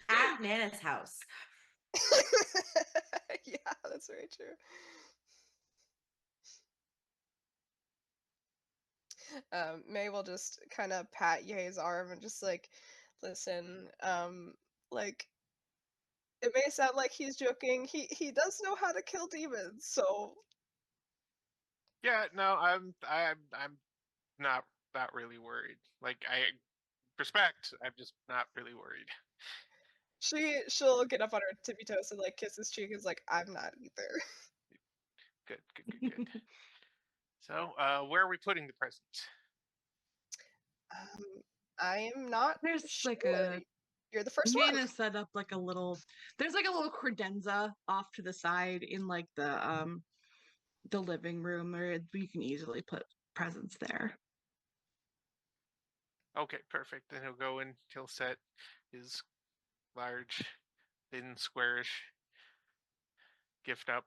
At Nana's house. yeah, that's very true. May will just kind of pat Ye's arm and just like, listen, like it may sound like he's joking. He does know how to kill demons, so Yeah, no, I'm not really worried. Like I respect, I'm just not really worried. she'll get up on her tippy toes and like kiss his cheek and is like, I'm not either. Good. So, where are we putting the presents? I am not There's sure. like a You're the first one. Nana set up like a little. There's like a little credenza off to the side in like the living room, or you can easily put presents there. Okay, perfect. Then he'll go and he'll set his large, thin, squarish gift up.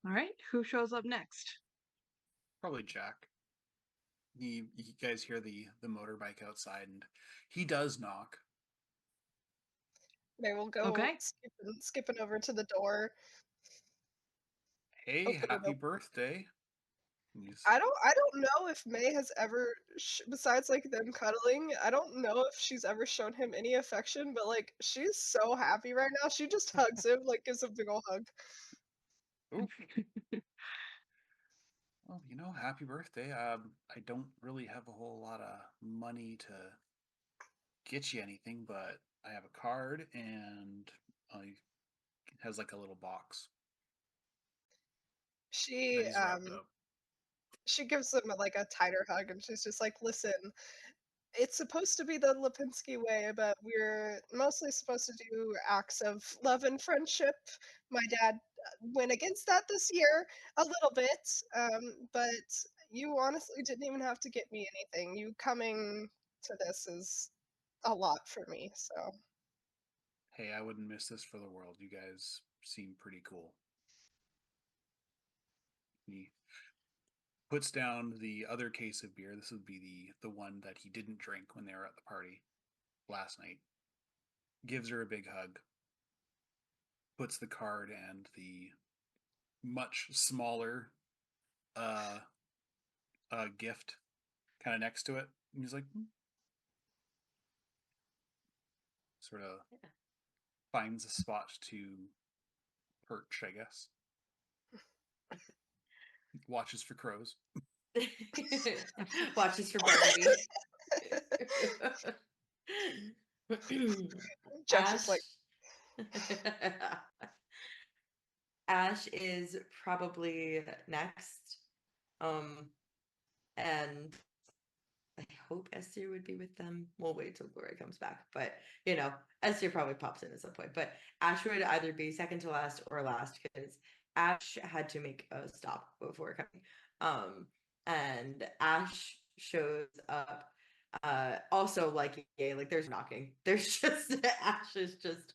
All right, who shows up next? Probably Jack. You guys hear the motorbike outside, and he does knock. May will go Okay. skipping over to the door. Hey, Open it happy up. birthday! And he's- I don't know if May has ever, besides like them cuddling, I don't know if she's ever shown him any affection. But like, she's so happy right now. She just hugs him, like gives him a big ol' hug. Well, happy birthday. I don't really have a whole lot of money to get you anything, but I have a card, and it has like a little box She that he's wrapped up. she gives him like a tighter hug, and she's just like, "Listen, it's supposed to be the Lipinski way, but we're mostly supposed to do acts of love and friendship. My dad went against that this year a little bit, but you honestly didn't even have to get me anything. You coming to this is a lot for me, so." Hey, I wouldn't miss this for the world. You guys seem pretty cool. He puts down the other case of beer. This would be the one that he didn't drink when they were at the party last night. Gives her a big hug. Puts the card and the much smaller gift kind of next to it. And he's like, sort of Yeah. finds a spot to perch, I guess. Watches for crows. Watches for Barnaby. Judge is like, Ash is probably next. And I hope Esther would be with them. We'll wait till Glory comes back. But, Esther probably pops in at some point. But Ash would either be second to last or last because Ash had to make a stop before coming. And Ash shows up. Also like yay, like there's knocking. There's just Ash is just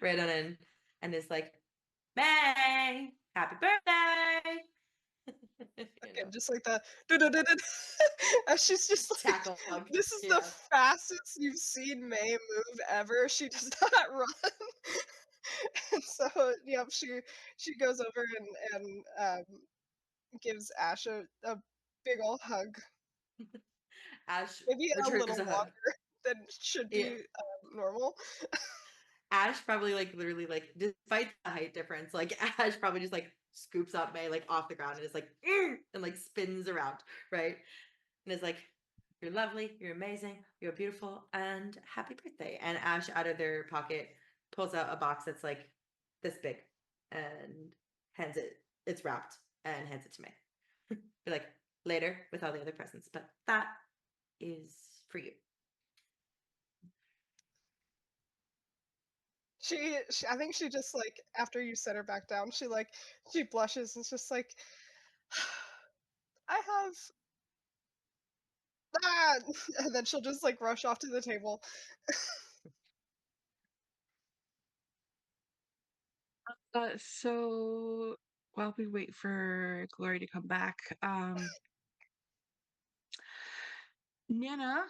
right on in and is like, May, happy birthday. again, just like the and she's just like, Tackle hug. this is Yeah. the fastest you've seen May move ever. She does not run. And so, yep, she goes over and gives Ash a big old hug, Ash maybe a returns little a hug. longer than should Yeah. be normal. Ash probably like literally like despite the height difference, like Ash probably just like scoops up May like off the ground and is like and like spins around, right? And is like, you're lovely, you're amazing, you're beautiful, and happy birthday. And Ash out of their pocket pulls out a box that's like this big and hands it, it's wrapped and hands it to me. You're like, later with all the other presents, but that is for you. I think she just like after you set her back down, she blushes and is just like, I have that, and then she'll just like rush off to the table. So while we wait for Glory to come back, Nana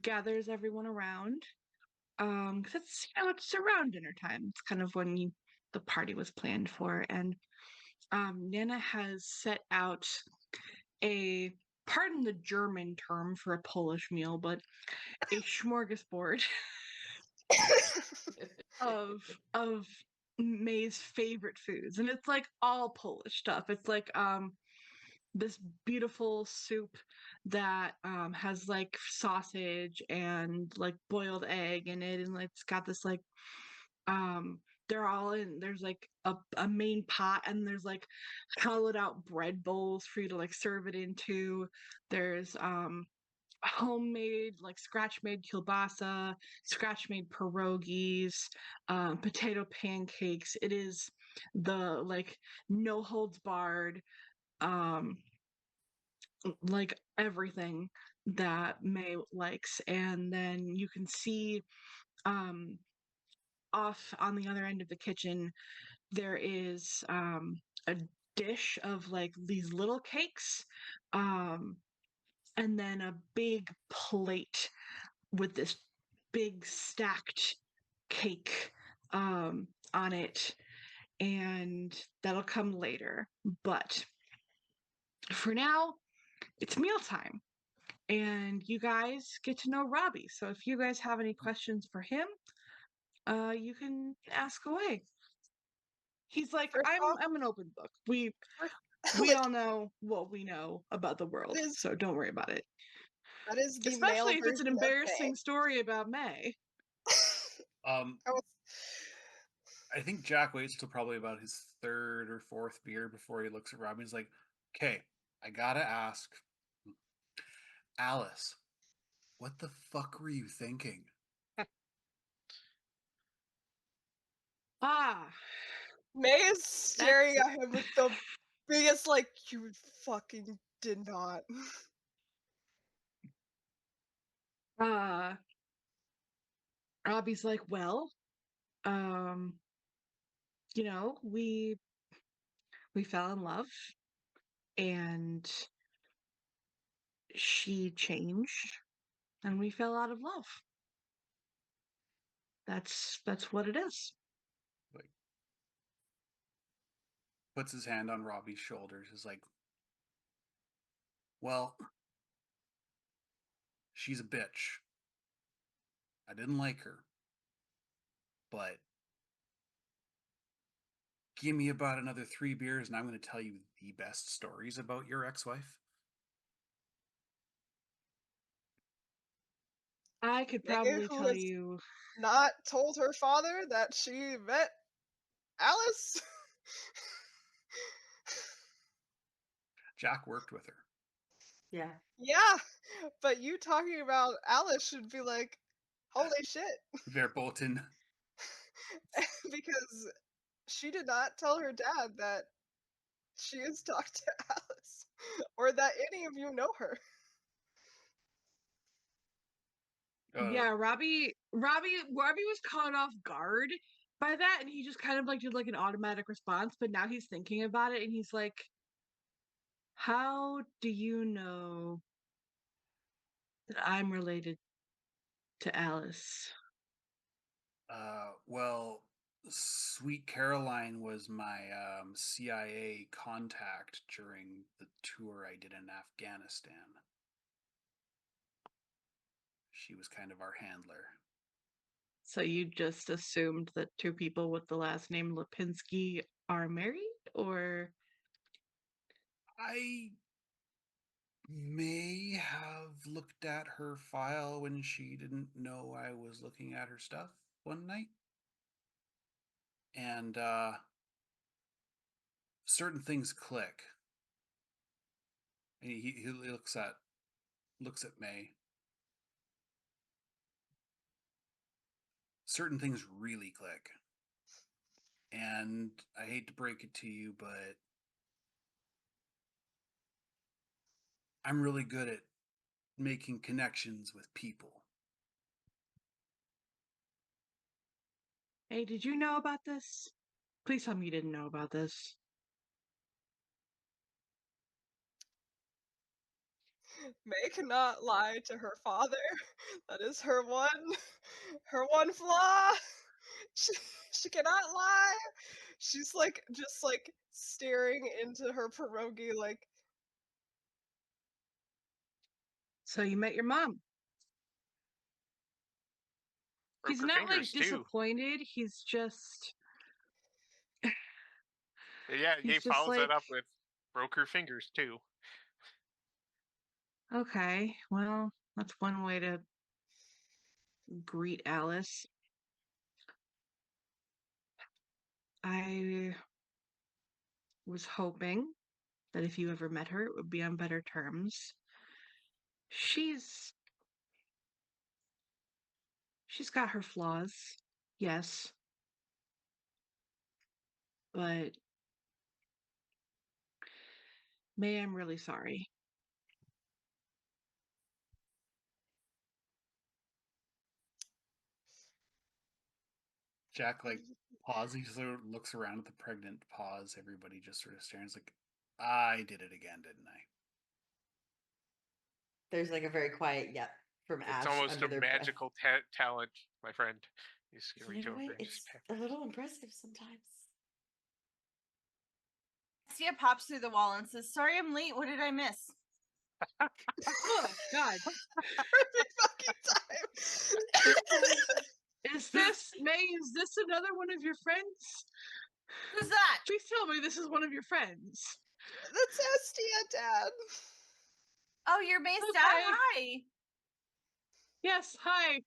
gathers everyone around. Because it's around dinner time. It's kind of when the party was planned for, and Nana has set out a, pardon the German term for a Polish meal, but a smorgasbord of May's favorite foods, and it's like all Polish stuff. It's like this beautiful soup that has like sausage and like boiled egg in it, and it's got this like they're all in, there's like a main pot, and there's like hollowed out bread bowls for you to like serve it into. There's homemade like scratch made kielbasa, scratch made pierogies, potato pancakes. It is the like no holds barred, um like everything that May likes. And then you can see um off on the other end of the kitchen there is a dish of like these little cakes, um and then a big plate with this big stacked cake on it, and that'll come later. But for now, it's mealtime, and you guys get to know Robbie. So if you guys have any questions for him, you can ask away. He's like, First off, I'm an open book. We like, all know what we know about the world, is so don't worry about it. that is the male Especially if it's an version of embarrassing story about May. Um, I was, I think Jack waits till probably about his third or fourth beer before he looks at Robbie. He's like, "Okay, I gotta ask, Alice, what the fuck were you thinking? Ah, May is staring at him with the biggest, like, you fucking did not. uh, Robbie's like, well, um, you know, we fell in love and she changed and we fell out of love. That's what it is. Like, puts his hand on Robbie's shoulders, is like, well, she's a bitch. I didn't like her. But give me about another 3 beers and I'm going to tell you the best stories about your ex-wife. I could May, probably who tell has you. not told her father that she met Alice. Jack worked with her. Yeah. Yeah, but you talking about Alice should be like, holy shit, Verboten. because she did not tell her dad that she has talked to Alice, or that any of you know her. Yeah, Robbie was caught off guard by that, and he just kind of like did like an automatic response. But now he's thinking about it, and he's like, "How do you know that I'm related to Alice?" Well, Sweet Caroline was my CIA contact during the tour I did in Afghanistan. She was kind of our handler. So you just assumed that two people with the last name Lipinski are married, or I may have looked at her file when she didn't know I was looking at her stuff one night. And certain things click. And he looks at May. Certain things really click. And I hate to break it to you, but I'm really good at making connections with people. hey, did you know about this? Please tell me you didn't know about this. May cannot lie to her father. That is her one flaw. She, she cannot lie. She's like just like staring into her pierogi like, So you met your mom. Broke He's her not like fingers too. disappointed. He's just Yeah, he's Gabe just follows like, that up with broke her fingers too. okay, well, that's one way to greet Alice. I was hoping that if you ever met her, it would be on better terms. She's she's got her flaws, yes, but May, I'm really sorry. Jack like pauses, he sort of looks around at the pregnant pause. Everybody just sort of stares like, I did it again, didn't I? There's like a very quiet yep from It's Ash almost under a their breath. magical talent, my friend. He's You gonna reach know over what? and It's just pat. a little impressive sometimes. Sia pops through the wall and says, "Sorry, I'm late. What did I miss?" Oh God, perfect fucking time. is this May? Is this another one of your friends? Who's that? Please tell me this is one of your friends. That's Estia, Dad. Oh, you're May's dad. Okay. Hi. Yes, hi.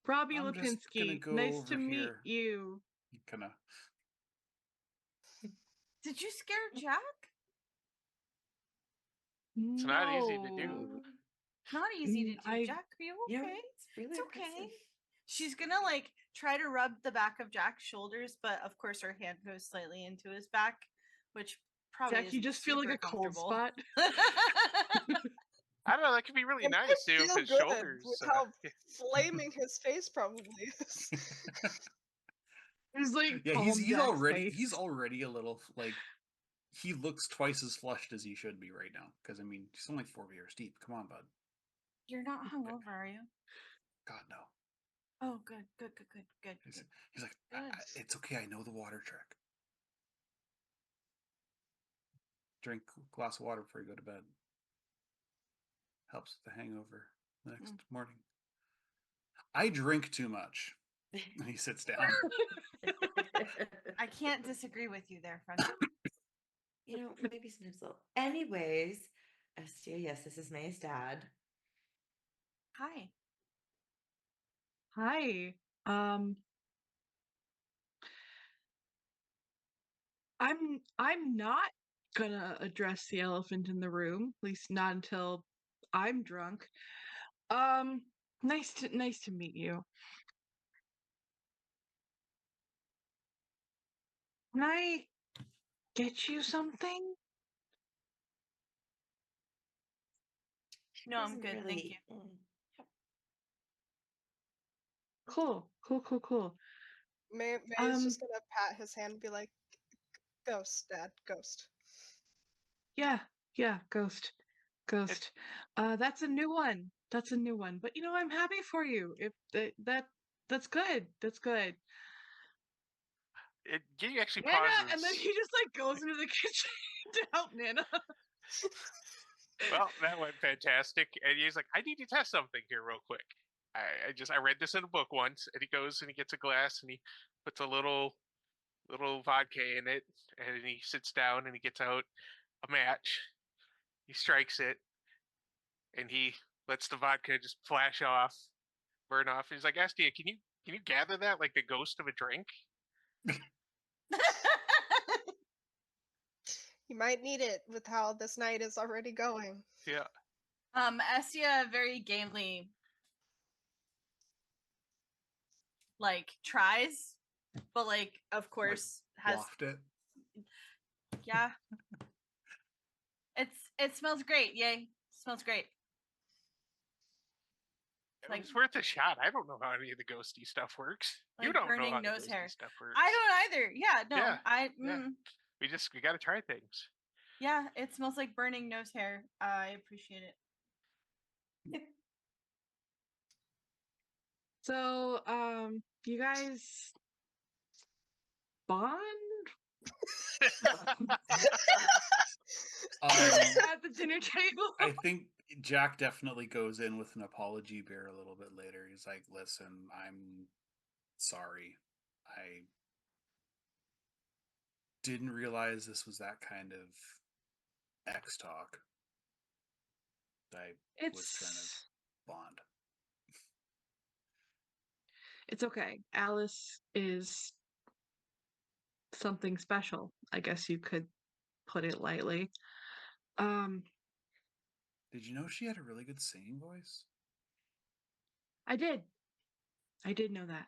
Robbie I'm just gonna Lipinski. go Nice over to meet here. you. He kind of Did you scare Jack? It's not easy to do. No. Not easy to do. I- Jack, are you Yeah, okay? it's really It's okay. impressive. She's gonna like try to rub the back of Jack's shoulders, but of course her hand goes slightly into his back, which probably Jack, you isn't just feel like super a cold comfortable. spot. I don't know. That could be really It nice must too. If feel his good shoulders. with how flaming his face probably is. It's like Yeah, calm he's Jack's already face. a little like he looks twice as flushed as he should be right now. Because I mean, he's only 4 beers deep. Come on, bud. You're not hungover, are you? God no. Oh, good. He's like, Good. it's okay. I know the water trick. Drink a glass of water before you go to bed. Helps with the hangover the next morning. I drink too much. And he sits down. I can't disagree with you there, friend. You know, maybe sometimes so. Anyways, Estia, yes, this is May's dad. Hi. Hi. I'm not gonna address the elephant in the room, at least not until I'm drunk. Nice to meet you. Can I get you something? No, I'm Doesn't good. Thank you. Cool. May is just gonna pat his hand and be like, "Ghost, Dad, ghost." Yeah, ghost. That's a new one. But you know, I'm happy for you. If that's good. He actually Nana, pauses. and then he just like goes into the kitchen to help Nana. Well, that went fantastic. And he's like, I need to test something here real quick. I read this in a book once, and he goes and he gets a glass and he puts a little vodka in it, and he sits down and he gets out a match. He strikes it, and he lets the vodka just flash off, burn off. He's like, Estia, can you gather that like the ghost of a drink? You might need it with how this night is already going. Yeah. Estia very gamely like tries, but like of course has Waft it. yeah. It smells great, yay. Smells great. Like- It's worth a shot. I don't know how any of the ghosty stuff works. You Like don't know burning how the nose ghosty hair. stuff works. I don't either. Yeah, no. Yeah, Mm, we got to try things. yeah, it smells like burning nose hair. I appreciate it. So, you guys bond at the dinner table? I think Jack definitely goes in with an apology beer a little bit later. He's like, listen, I'm sorry. I didn't realize this was that kind of X talk. I was trying to It's bond. it's okay. Alice is something special. I guess you could put it lightly. Did you know she had a really good singing voice? I did know that.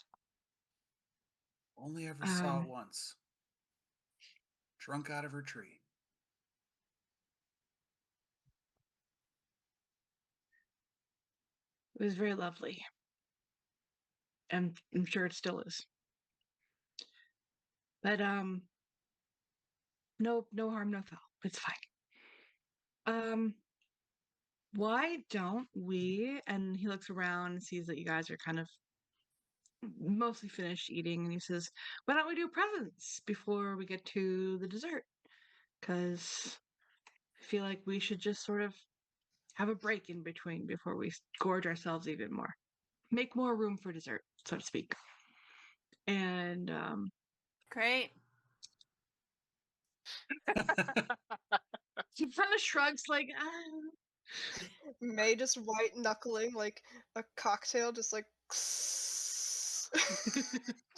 Only ever saw Um, it once. Drunk out of her tree. It was very lovely. And I'm sure it still is. But no harm, no foul. It's fine. Why don't we? And he looks around and sees that you guys are kind of mostly finished eating, and he says, "Why don't we do presents before we get to the dessert? Because I feel like we should just sort of have a break in between before we gorge ourselves even more, make more room for dessert, so to speak." And Great. he kind of shrugs, like, May just white knuckling like a cocktail, just like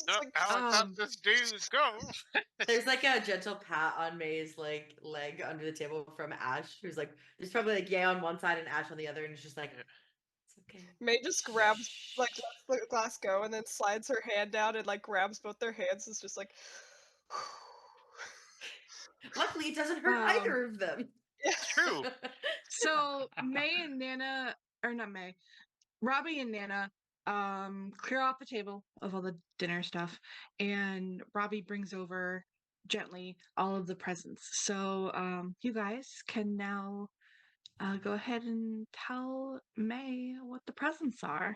No, like, Alex, Um, up this dude, go. There's like a gentle pat on May's like leg under the table from Ash, who's like, there's probably like Yay on one side and Ash on the other, and it's just like, Yeah. it's okay. May just grabs like lets the glass go and then slides her hand down and like grabs both their hands. It's just like. Luckily, it doesn't hurt Um, either of them. It's true. So May and Nana, or not May, Robbie and Nana, clear off the table of all the dinner stuff, and Robbie brings over gently all of the presents. So you guys can now go ahead and tell May what the presents are.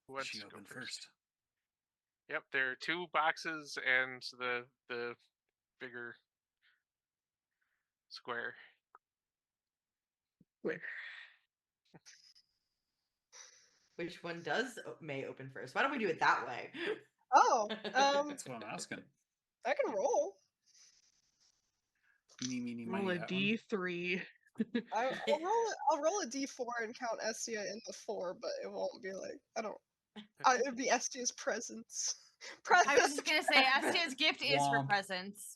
Who wants She to go opened first? first. Yep, there are 2 boxes and the bigger square. Which one does May open first? Why don't we do it that way? Oh, That's what I'm asking. I can roll. Eeny, meeny, Roll miny, a that one. D3. I'll roll a d4 and count Estia in the 4, but it won't be like it would be Estia's presence. I was just gonna say, Estia's gift is her Womp. presence.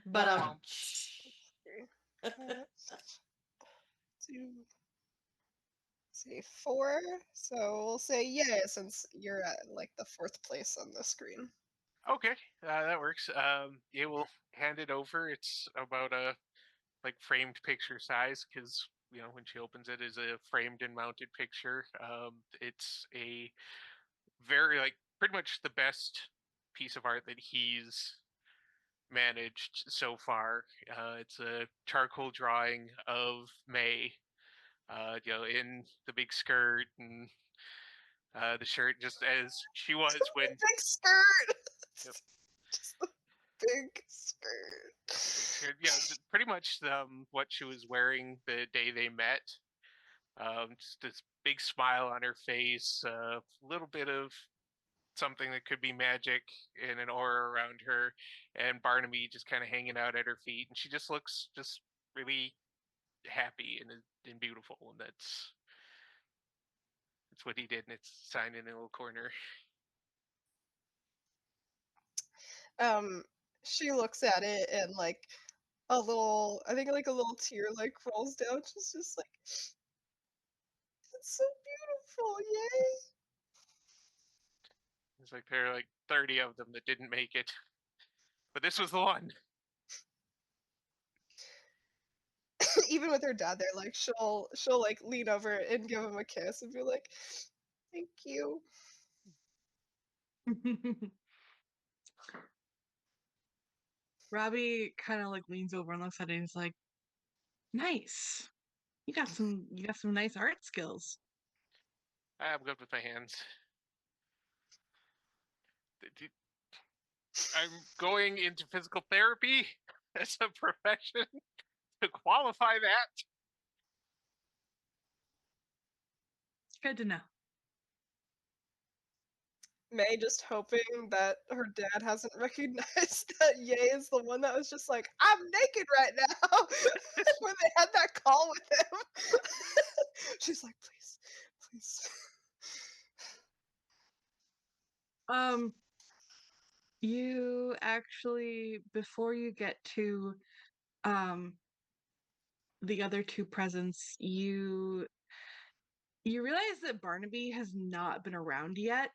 But Womp. Two, say 4. So we'll say yeah, since you're at like the 4th place on the screen. Okay, that works. You will hand it over. It's about a like framed picture size because when she opens it is a framed and mounted picture. It's a very like pretty much the best piece of art that he's managed so far. It's a charcoal drawing of May, in the big skirt and the shirt, just as she was when. Big skirt. Yep. Just a big skirt. Yeah, pretty much what she was wearing the day they met. Just this big smile on her face, a little bit of something that could be magic in an aura around her, and Barnaby just kind of hanging out at her feet, and she just looks just really happy and beautiful, and that's what he did, and it's signed in a little corner. She looks at it and like a little, I think like a little tear like rolls down. She's just like, it's so beautiful, yay! It's like there are like 30 of them that didn't make it, but this was the one. Even with her dad there, like she'll like lean over and give him a kiss and be like, thank you. Robbie kind of like leans over and looks at it and he's like, nice. You got some nice art skills. I'm good with my hands. I'm going into physical therapy as a profession to qualify that. Good to know. May just hoping that her dad hasn't recognized that Ye is the one that was just like, I'm naked right now when they had that call with him. She's like, please, please. You actually, before you get to the other 2 presents, you realize that Barnaby has not been around yet,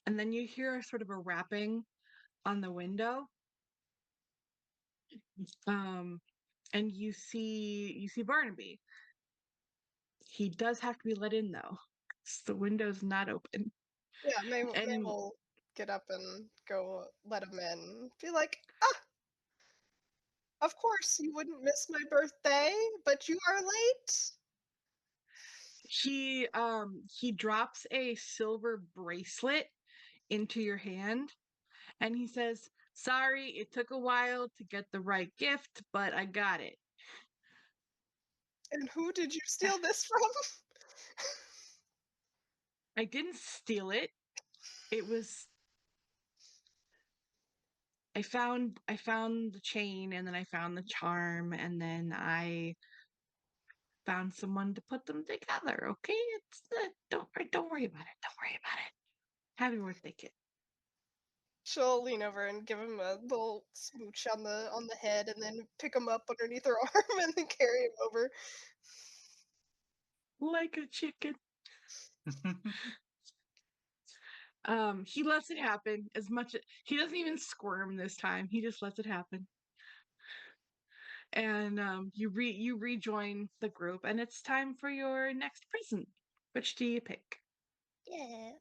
and then you hear sort of a rapping on the window. And you see Barnaby. He does have to be let in though. 'Cause the window's not open. Yeah, May And will get up and go let him in. Be like, of course you wouldn't miss my birthday, but you are late. he drops a silver bracelet into your hand and he says, sorry, it took a while to get the right gift, but I got it. And who did you steal this from? I didn't steal it. It was I found the chain and then I found the charm and then I found someone to put them together. Okay, worry about it. Don't worry about it. Happy birthday, kid. She'll lean over and give him a little smooch on the head, and then pick him up underneath her arm and then carry him over. Like a chicken. He lets it happen as much. He doesn't even squirm this time. He just lets it happen. And you rejoin the group, and it's time for your next present. Which do you pick? Yeah.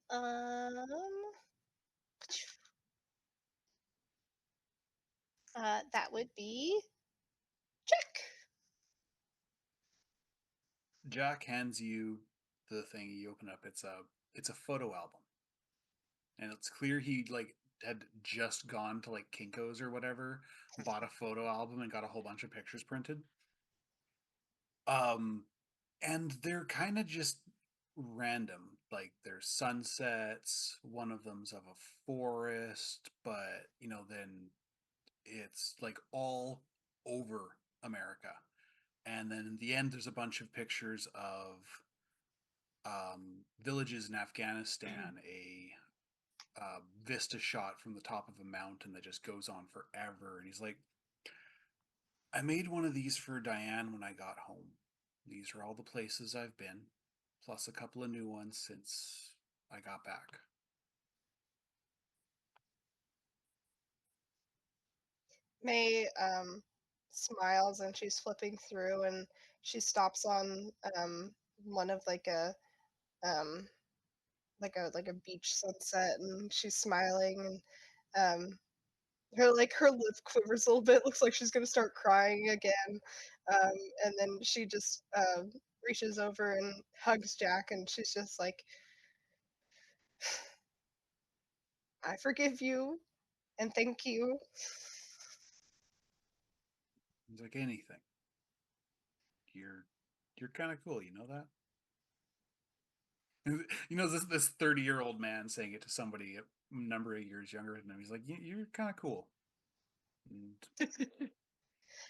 That would be Jack. Jack hands you the thing. You open up. It's a photo album, and it's clear he like had just gone to like Kinko's or whatever, bought a photo album and got a whole bunch of pictures printed. And they're kind of just random. Like there's sunsets. One of them's of a forest, but then it's like all over America. And then in the end, there's a bunch of pictures of villages in Afghanistan, a vista shot from the top of a mountain that just goes on forever. And he's like, I made one of these for Diane when I got home. These are all the places I've been, plus a couple of new ones since I got back. May smiles, and she's flipping through, and she stops on one of like a beach sunset, and she's smiling, and her lip quivers a little bit, looks like she's gonna start crying again. And then she just reaches over and hugs Jack, and she's just like, I forgive you and thank you. He's like, anything. You're kind of cool, you know that? This 30-year-old man saying it to somebody a number of years younger than him. He's like, you're kind of cool. And,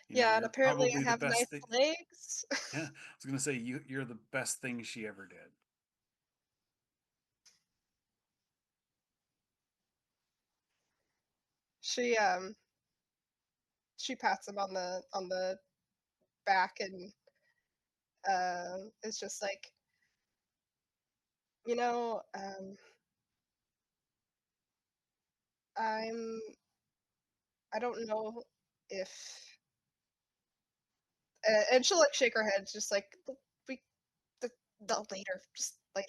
Yeah, and you're apparently I probably the have nice best thing. legs. Yeah, I was gonna say you're the best thing she ever did. She pats him on the back, and is just like, you know, I'm I don't know if and she'll like shake her head, just like, we the later, just later.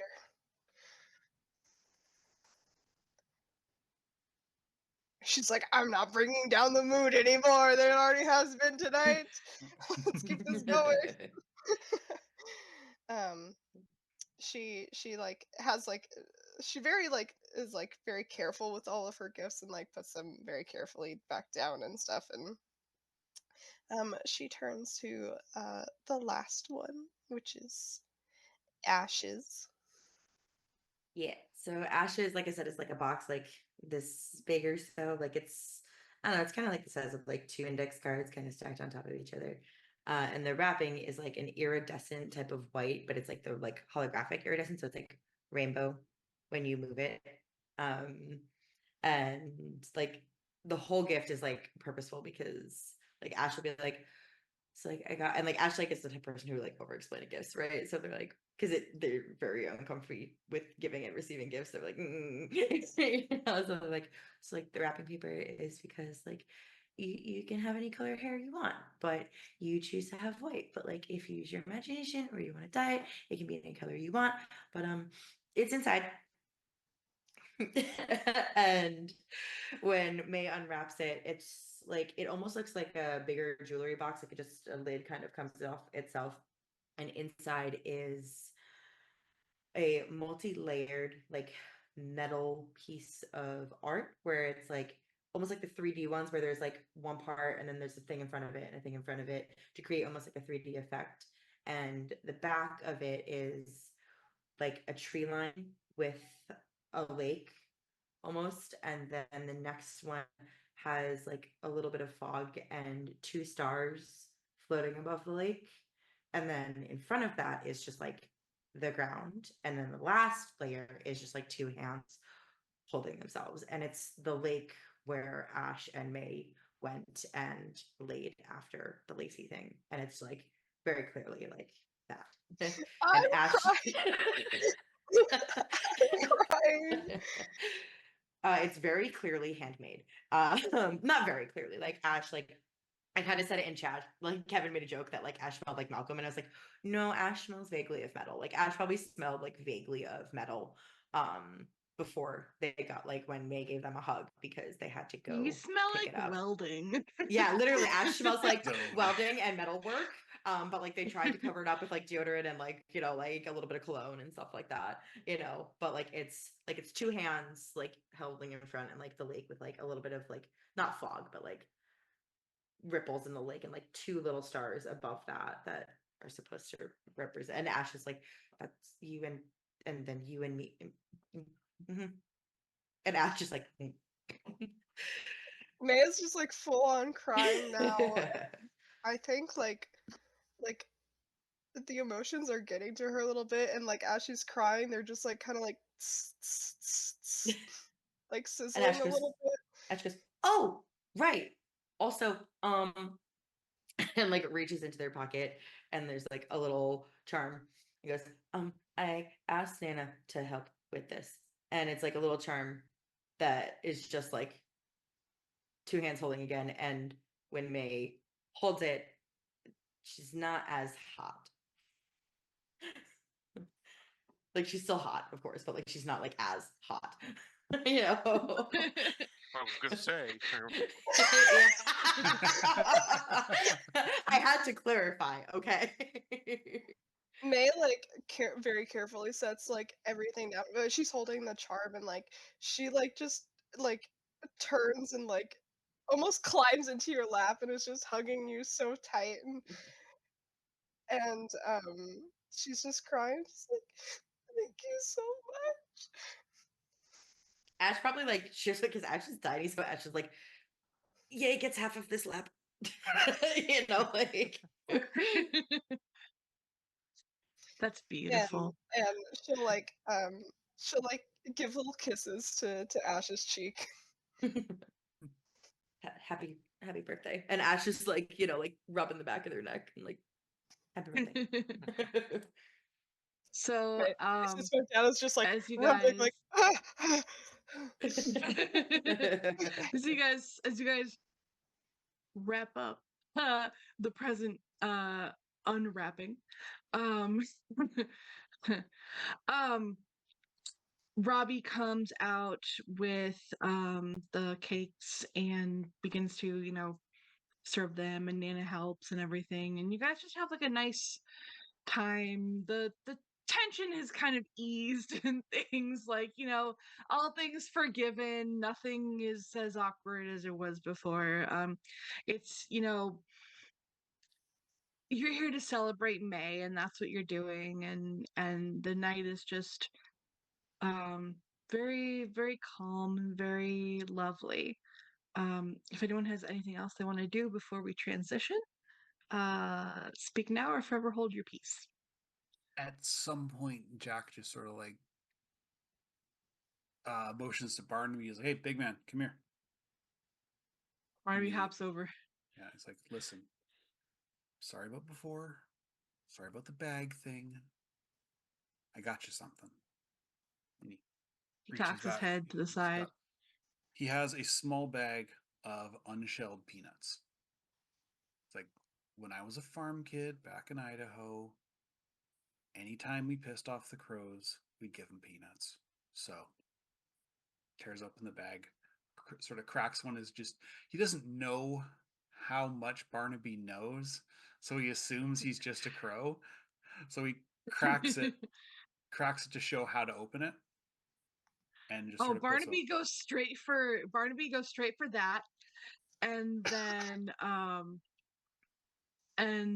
She's like, I'm not bringing down the mood anymore. There already has been tonight. Let's keep this going. um, she like has like she very like is like very careful with all of her gifts, and like puts them very carefully back down and stuff. And she turns to the last one, which is Ashes. Yeah. So Ashes, like I said, is like a box like this big or so. Like I don't know, it's kind of like the size of like two index cards kind of stacked on top of each other. And the wrapping is like an iridescent type of white, but it's like the like holographic iridescent, so it's like rainbow when you move it. Um, and like the whole gift is like purposeful because like Ash will be like, so like I got, and like Ash like is the type of person who like over explain gifts, right? So they're like, because they're very uncomfortable with giving and receiving gifts. They're like, so they're like, so like the wrapping paper is because like you can have any color hair you want, but you choose to have white. But like if you use your imagination or you want to dye it, it can be any color you want. But it's inside. And when May unwraps it, it's like it almost looks like a bigger jewelry box, like it just a lid kind of comes off itself, and inside is a multi-layered like metal piece of art where it's like almost like the 3D ones where there's like one part and then there's a thing in front of it and a thing in front of it to create almost like a 3D effect. And the back of it is like a tree line with a lake almost, and then the next one has like a little bit of fog and two stars floating above the lake, and then in front of that is just like the ground. And then the last layer is just like two hands holding themselves. And it's the lake where Ash and May went and laid after the Lacey thing. And it's like very clearly like that. I'm And Ash crying. it's very clearly handmade. Not very clearly. Like Ash, like I kind of said it in chat. Like Kevin made a joke that like Ash smelled like Malcolm, and I was like, no, Ash smells vaguely of metal. Like Ash probably smelled like vaguely of metal before they got like when May gave them a hug because they had to go You smell pick like it up. welding. Yeah, literally, Ash smells like So- welding and metal work. But like they tried to cover it up with like deodorant and like, you know, like a little bit of cologne and stuff like that, you know. But like it's two hands like holding in front and like the lake with like a little bit of like not fog, but like ripples in the lake and like two little stars above that that are supposed to represent. And Ash is like, that's you and then you and me. Mhm. And Ash just like Maya's just like full on crying now. I think like the emotions are getting to her a little bit, and like as she's crying, they're just like kind of like like and sizzling Ash a goes, little bit. oh, right. Also, and like reaches into their pocket and there's like a little charm. He goes, I asked Nana to help with this. And it's like a little charm that is just like two hands holding again. And when May holds it, she's not as hot. Like she's still hot, of course, but like she's not like as hot. You know. I was gonna say. I had to clarify, okay. May like very carefully sets like everything down. She's holding the charm, and like she like just like turns and like almost climbs into your lap and is just hugging you so tight, and she's just crying. She's like, thank you so much. Ash probably like shares it because Ash is tiny, so Ash is like, yay, gets half of this lap. You know, like That's beautiful. And she'll like give little kisses to Ash's cheek. happy birthday. And Ash is like, you know, like rubbing the back of their neck and like happy birthday. So Right. It's just my dad is just like as you rubbing guys like as you guys wrap up the present unwrapping, um um Robbie comes out with the cakes and begins to, you know, serve them, and Nana helps and everything, and you guys just have like a nice time. The tension has kind of eased and things, like, you know, all things forgiven, nothing is as awkward as it was before. It's, you know, you're here to celebrate May, and that's what you're doing, and the night is just um very, very calm and very lovely. If anyone has anything else they want to do before we transition, speak now or forever hold your peace. At some point, Jack just sort of like motions to Barnaby. He's like, "Hey, big man, come here." Barnaby Me. hops over. Yeah, it's like, "Listen, sorry about before. Sorry about the bag thing. I got you something." And he He reaches cocks his back. head to the He's side. got- he has a small bag of unshelled peanuts. It's like, when I was a farm kid back in Idaho, anytime we pissed off the crows, we'd give them peanuts. So tears open the bag, sort of cracks one. Is just, he doesn't know how much Barnaby knows, so he assumes he's just a crow. So he cracks it to show how to open it, and just Oh, sort of puts Barnaby goes straight for that, and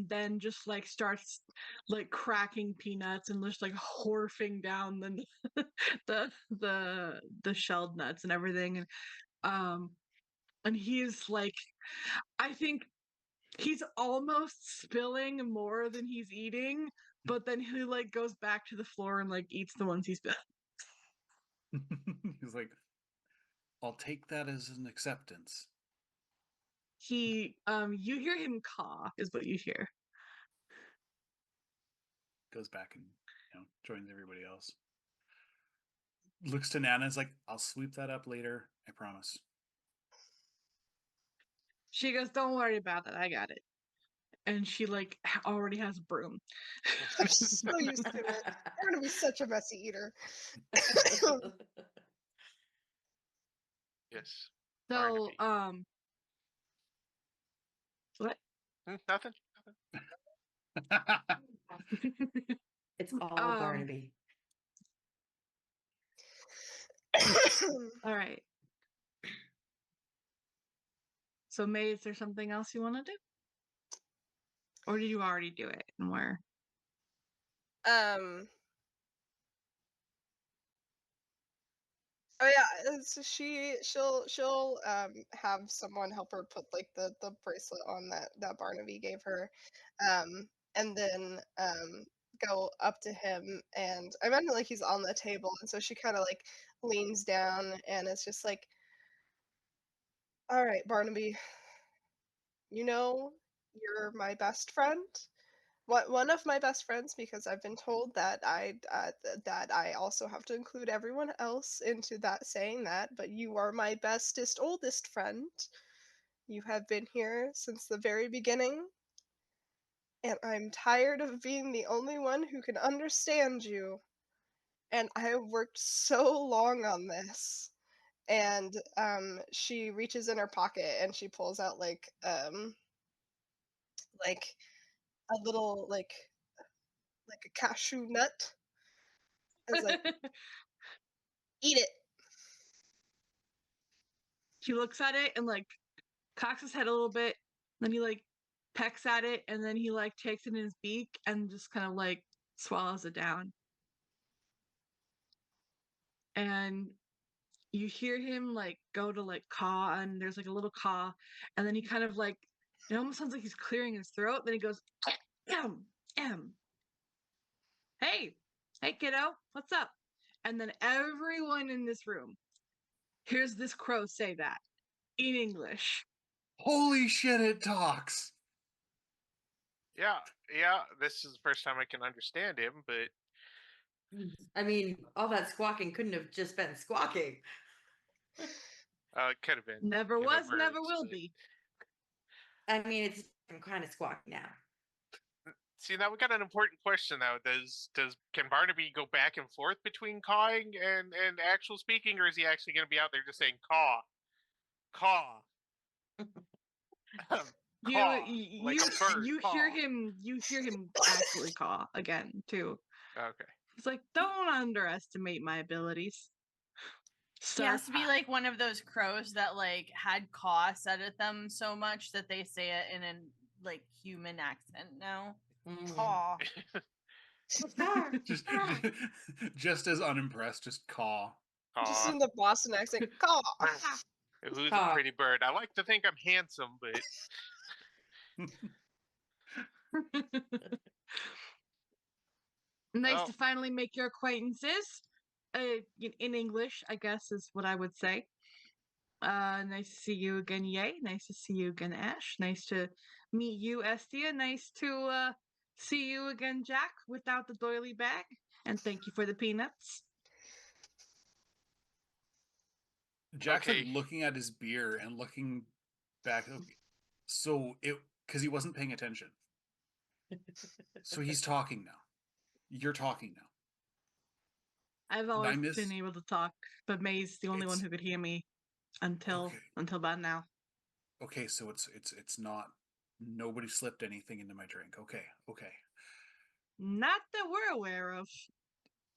then just like starts like cracking peanuts and just like horfing down the shelled nuts and everything, and he's like, I think he's almost spilling more than he's eating, but then he like goes back to the floor and like eats the ones he's been. He's like, I'll take that as an acceptance. He you hear him caw is what you hear. Goes back and joins everybody else. Looks to Nana, is like, I'll sweep that up later, I promise. She goes, "Don't worry about it, I got it." And she like already has a broom. I'm so used to it. I'm gonna be such a messy eater. Yes. So Barnaby. what? Nothing. It's all Um, Barnaby. All right. So May, is there something else you want to do? Or did you already do it and where? Oh yeah, so she'll have someone help her put like the bracelet on that Barnaby gave her, and then go up to him, and I imagine like he's on the table, and so she kind of like leans down and it's just like, all right, Barnaby, you know you're my best friend. One of my best friends, because I've been told that that I also have to include everyone else into that saying that, but you are my bestest, oldest friend. You have been here since the very beginning, and I'm tired of being the only one who can understand you. And I have worked so long on this. And she reaches in her pocket and she pulls out like a little like a cashew nut. It's like, eat it. He looks at it and like cocks his head a little bit, then he like pecks at it, and then he like takes it in his beak and just kind of like swallows it down. And you hear him like go to like caw, and there's like a little caw, and then he kind of like, it almost sounds like he's clearing his throat. Then he goes, em. Hey, hey kiddo, what's up? And then everyone in this room hears this crow say that in English. Holy shit, it talks. Yeah. This is the first time I can understand him, but I mean, all that squawking couldn't have just been squawking. it could have been. Never you know, was, never birds, will but- be. I mean, it's kind of squawking now. See, now we got an important question now. Can Barnaby go back and forth between cawing and actual speaking, or is he actually going to be out there just saying caw, caw, caw, like a bird? You caw. hear him actually caw again too. Okay. He's like, don't underestimate my abilities. He has to be like one of those crows that like had caw said at them so much that they say it in a like human accent now. Caw. just as unimpressed, just caw. Just Caw. in the Boston accent. Caw. Who's Caw. a pretty bird? I like to think I'm handsome, but Nice Oh. to finally make your acquaintances. In English, I guess is what I would say. Nice to see you again, Yay. Nice to see you again, Ash. Nice to meet you, Estia. Nice to see you again, Jack, without the doily bag. And thank you for the peanuts. Jack's Okay. like looking at his beer and looking back. So because he wasn't paying attention. So he's talking now. You're talking now. I've always been able to talk, but May's the only one who could hear me until about now. Okay, so it's not, nobody slipped anything into my drink. Okay. Not that we're aware of.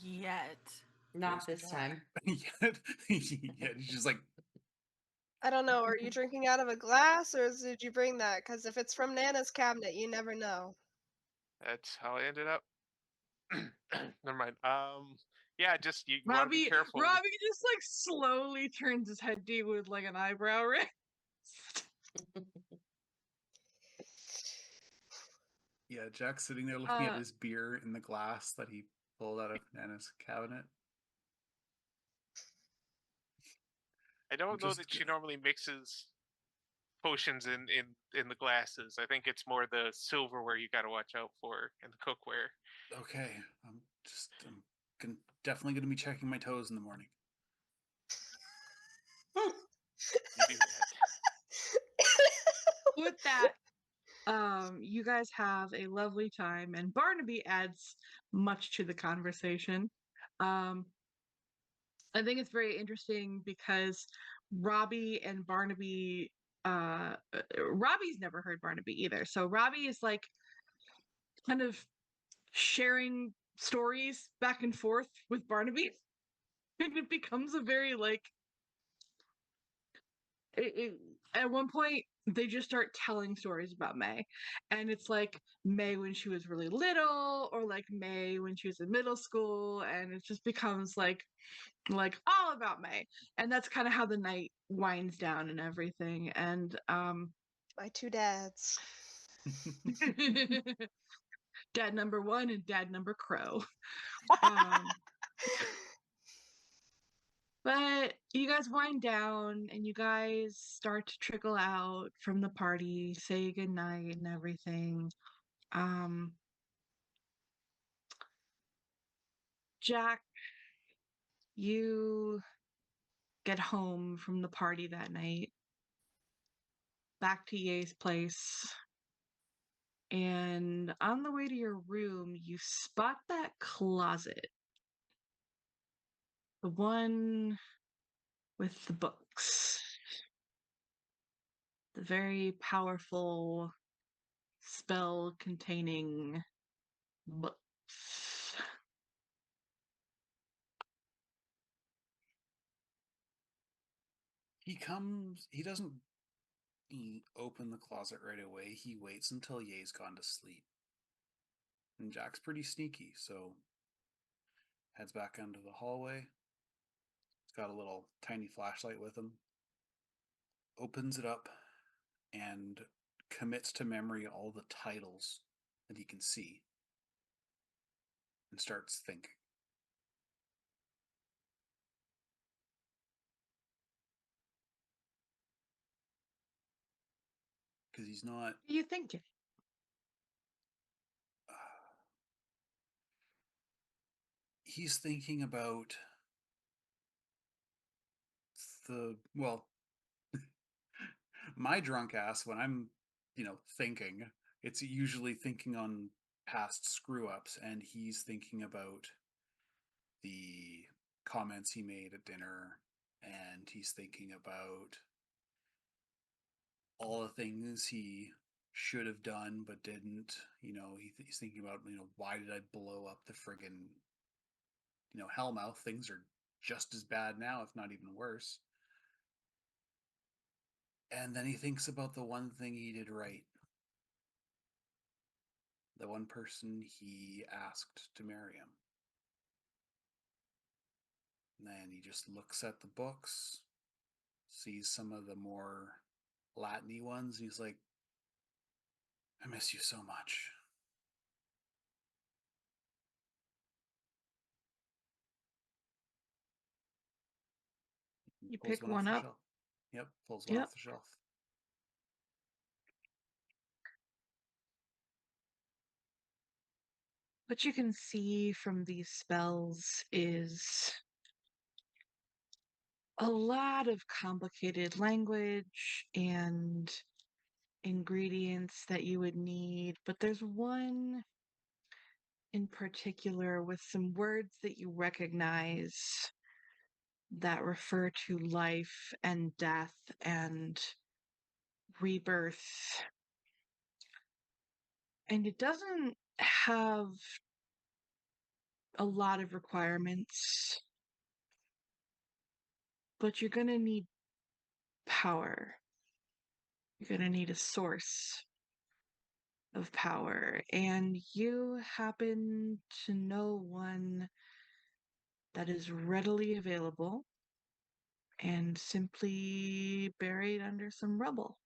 Yet. Not this time. Yet he's just like, I don't know. Are you drinking out of a glass or did you bring that? Because if it's from Nana's cabinet, you never know. That's how I ended up. Never mind. Yeah, just you want to be Robbie careful. just like slowly turns his head to you with like an eyebrow raise. Yeah, Jack's sitting there looking at Uh, his beer in the glass that he pulled out of Nana's cabinet. I don't know Just that she normally mixes potions in the glasses. I think it's more the silverware you got to watch out for and the cookware. okay. Definitely gonna be checking my toes in the morning. You do that. with that, you guys have a lovely time, and Barnaby adds much to the conversation. Um, I think it's very interesting because Robbie and Barnaby, Robbie's never heard Barnaby either. So Robbie is like kind of sharing stories back and forth with Barnaby. And it becomes a very like it, at one point they just start telling stories about May, and it's like May when she was really little, or like May when she was in middle school, and it just becomes like all about May, and that's kind of how the night winds down and everything. And My two dads. dad number one and dad number Crow. Um, But you guys wind down and you guys start to trickle out from the party, say goodnight and everything. Um, Jack, you get home from the party that night, back to Ye's place. And on the way to your room, you spot that closet. The one with the books. The very powerful spell containing books. He doesn't open the closet right away. He waits until Ye's gone to sleep. And Jack's pretty sneaky, so heads back into the hallway. He's got a little tiny flashlight with him. Opens it up and commits to memory all the titles that he can see and starts thinking. Because he's not. What are you thinking? He's thinking about my drunk ass when I'm, thinking, it's usually thinking on past screw ups, and he's thinking about the comments he made at dinner, and he's thinking about all the things he should have done but didn't. He's thinking about, why did I blow up the friggin', Hellmouth? Things are just as bad now, if not even worse. And then he thinks about the one thing he did right. The one person he asked to marry him. And then he just looks at the books, sees some of the more Latin-y ones. He's like, I miss you so much. You Pulls pick off one the up. shelf. Yep, pulls one Yep. off the shelf. What you can see from these spells is a lot of complicated language and ingredients that you would need, but there's one in particular with some words that you recognize that refer to life and death and rebirth. And it doesn't have a lot of requirements, but you're going to need power. You're going to need a source of power, and you happen to know one that is readily available and simply buried under some rubble.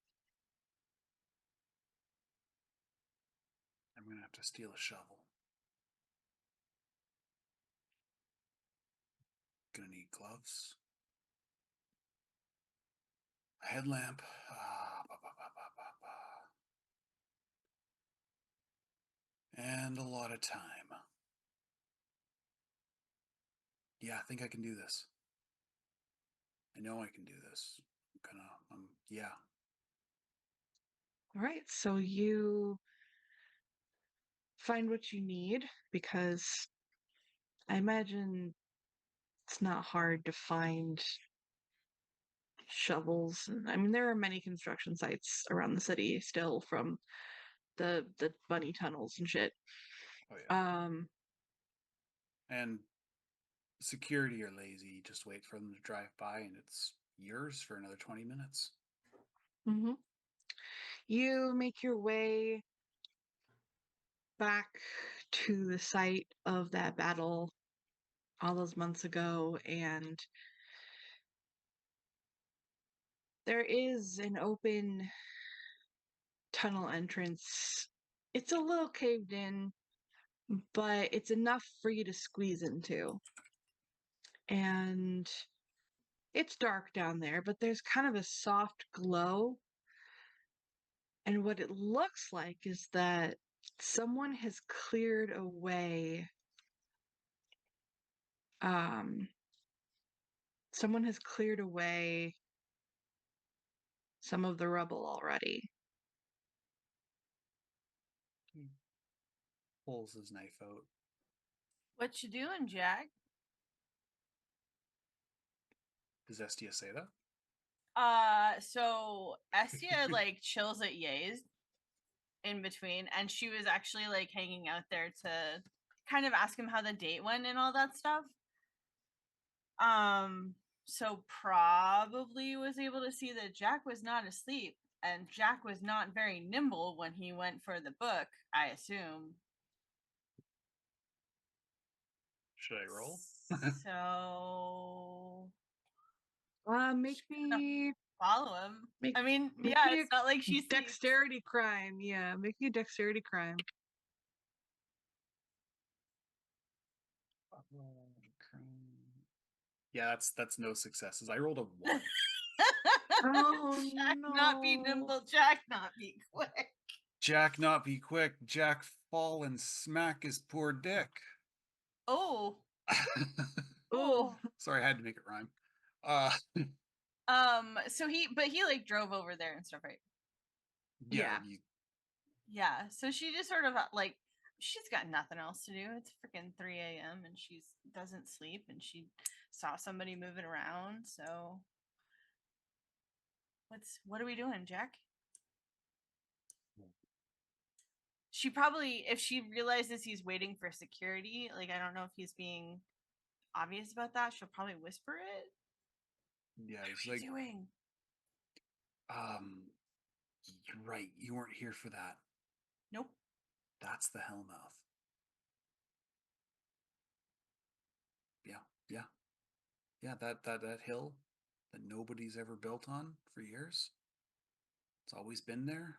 I'm I'm gonna have to steal a shovel. Gonna need gloves. A headlamp. And a lot of time. Yeah, I think I can do this. I know I can do this. Yeah. All right, so you find what you need because I imagine it's not hard to find shovels. I mean, there are many construction sites around the city still from the bunny tunnels and shit. Oh yeah. Um, And security are lazy. Just wait for them to drive by, and it's yours for another 20 minutes. mhm. You make your way back to the site of that battle all those months ago, and there is an open tunnel entrance. It's a little caved in, but it's enough for you to squeeze into. And it's dark down there, but there's kind of a soft glow. And what it looks like is that someone has cleared away um someone has cleared away some of the rubble already. He pulls his knife out. What you doing, Jack? Does Estia say that? So Estia like chills at Yays in between, and she was actually like hanging out there to kind of ask him how the date went and all that stuff. So probably was able to see that Jack was not asleep, and Jack was not very nimble when he went for the book, I assume. Should I roll? So Make me follow him. Make- I mean, make yeah, me it's not like she's dexterity crime. Yeah, make me a dexterity crime. Yeah, that's no successes. I rolled a 1. Oh, Jack not be no. nimble, Jack not be quick. Jack not be quick. Jack fall and smack his poor dick. Oh, Oh, Sorry, I had to make it rhyme. so he like drove over there and stuff, right? Yeah. Yeah. So she just sort of like she's got nothing else to do. It's freaking 3 a.m. and she doesn't sleep, and she saw somebody moving around. So what are we doing, Jack? She probably, if she realizes he's waiting for security, like I don't know if he's being obvious about that, she'll probably whisper it. Yeah, What it's are like, you doing? you're right. You weren't here for that. Nope. That's the Hellmouth. Yeah. That hill that nobody's ever built on for years. It's always been there.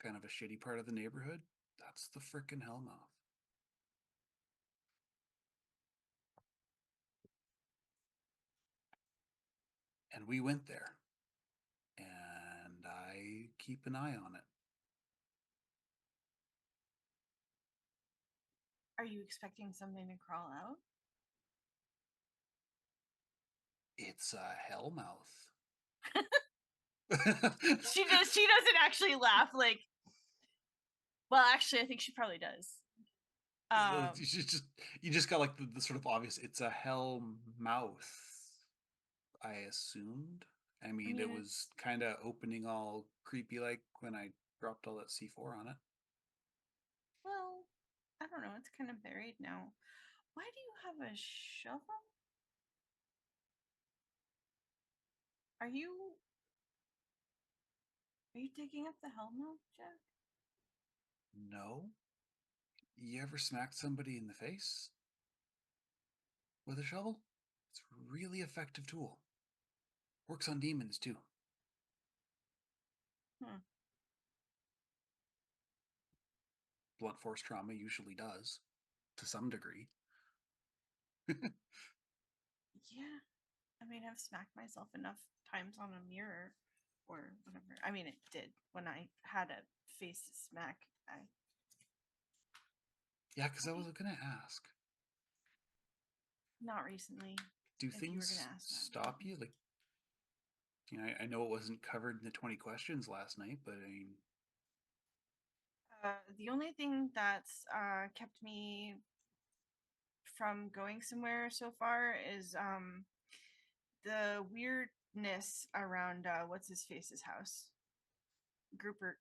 Kind of a shitty part of the neighborhood. That's the frickin' Hellmouth. And we went there. And I keep an eye on it. Are you expecting something to crawl out? It's a Hellmouth. She doesn't actually laugh like, well, actually I think she probably does. You just got like the sort of obvious, it's a hell mouth, I assumed. I mean, it was kind of opening all creepy like when I dropped all that C4 on it. Well, I don't know, it's kind of buried now. Why do you have a shovel? Are you digging up the Hellmouth, Jack? No? You ever smacked somebody in the face with a shovel? It's a really effective tool. Works on demons too. blunt force trauma usually does, to some degree. Yeah. I mean, I've smacked myself enough times on a mirror or whatever. I mean, it did when I had a face to smack. Yeah, because I was gonna ask, Not recently. do If you were things gonna ask that. stop you? Like, I know it wasn't covered in the 20 questions last night, but I mean, The only thing that's kept me from going somewhere so far is the weirdness around what's his face's house. Grouper.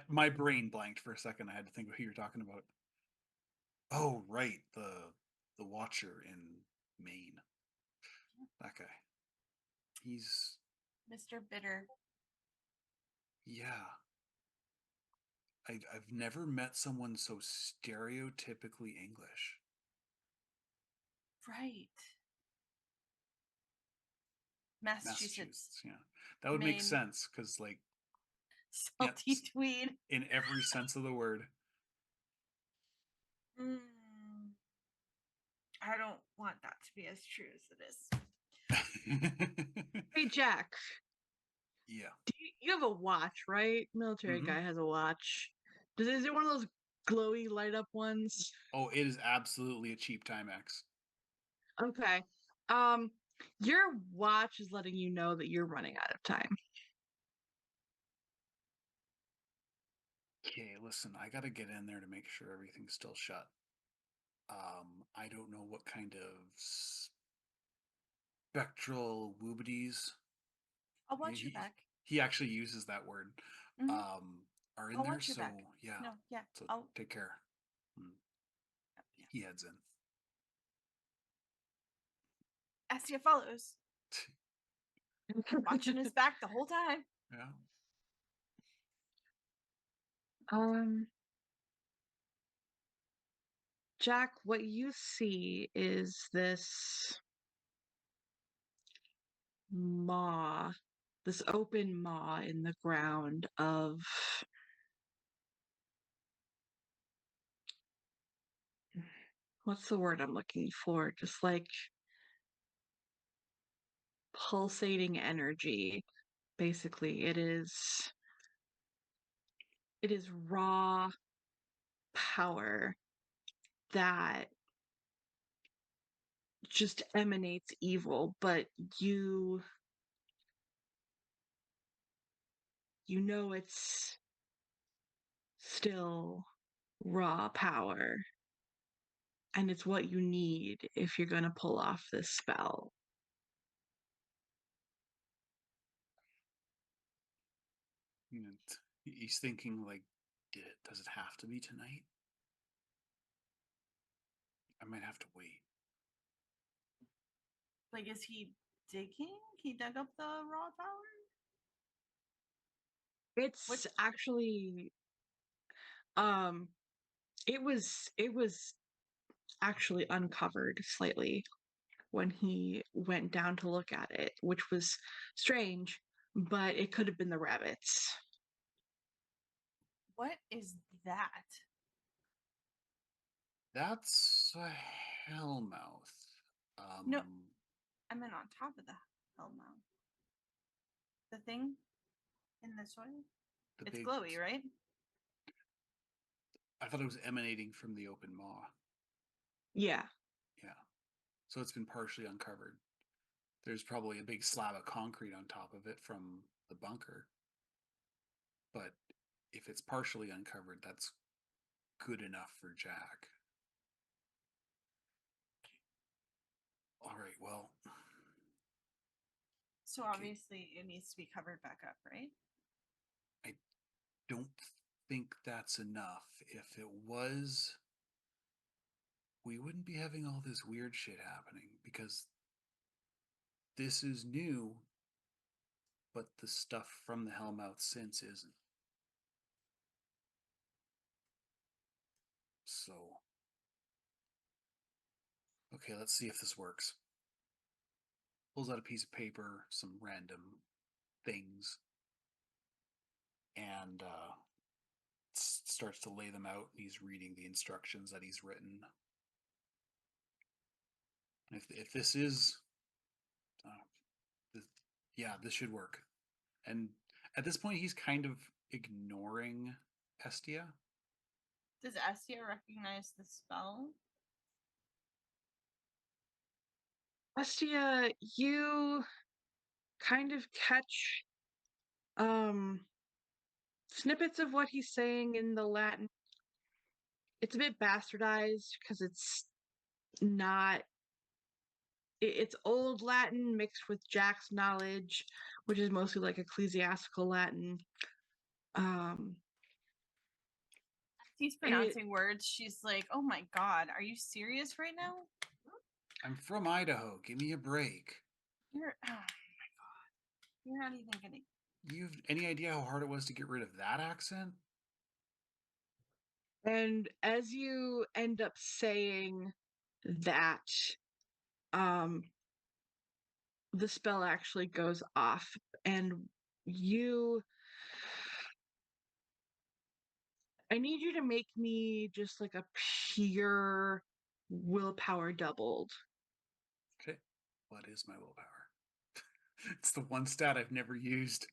my brain blanked for a second. I had to think of who you're talking about. Oh, right, the Watcher in Maine. That guy. He's Mr. Bitter. yeah. I've never met someone so stereotypically English. Right. Massachusetts. Yeah, that would make Maine. sense because, like, Salty yes. tweed. in every sense of the word. I don't want that to be as true as it is. Hey, Jack, Yeah. you have a watch, right? Military Mhm. guy has a watch. Is it one of those glowy light up ones? Oh, it is absolutely a cheap Timex. Okay. Your watch is letting you know that you're running out of time. Okay, listen, I gotta get in there to make sure everything's still shut. I don't know what kind of spectral woobities I'll watch your back. he actually uses that word. Mhm. Are in I'll there, watch your so back. yeah. No, yeah. So I'll take care. yeah. He heads in. Astia follows. Watching his back the whole time. Yeah. Jack, what you see is this maw, this open maw in the ground of what's the word I'm looking for? Just like pulsating energy. Basically, it is raw power that just emanates evil, but you know it's still raw power, and it's what you need if you're going to pull off this spell. And he's thinking, like, does it have to be tonight? I might have to wait. Like, is he digging? He dug up the raw power? It's actually um it was actually uncovered slightly when he went down to look at it, which was strange, but it could have been the rabbits. What is that? That's a hellmouth. No, I meant on top of the hellmouth. The thing in the soil? It's big, glowy, right? I thought it was emanating from the open maw. Yeah. Yeah. So it's been partially uncovered. There's probably a big slab of concrete on top of it from the bunker. But if it's partially uncovered, that's good enough for Jack. All right, well. So obviously it needs to be covered back up, right? I don't think that's enough. If it was, we wouldn't be having all this weird shit happening because this is new, but the stuff from the Hellmouth since isn't. So, okay, let's see if this works. Pulls out a piece of paper, some random things. and starts to lay them out. He's reading the instructions that he's written. If this is, yeah, this should work. And at this point, he's kind of ignoring Estia. Does Estia recognize the spell? Estia, you kind of catch snippets of what he's saying in the Latin. It's a bit bastardized because it's not it's old Latin mixed with Jack's knowledge, which is mostly like ecclesiastical Latin. He's pronouncing words. She's like, "Oh my god, are you serious right now?" I'm from Idaho. Give me a break. You're oh my god. You're not even gonna. You've any idea how hard it was to get rid of that accent? And as you end up saying that, the spell actually goes off, and I need you to make me just like a pure willpower doubled. Okay. What is my willpower? It's the one stat I've never used.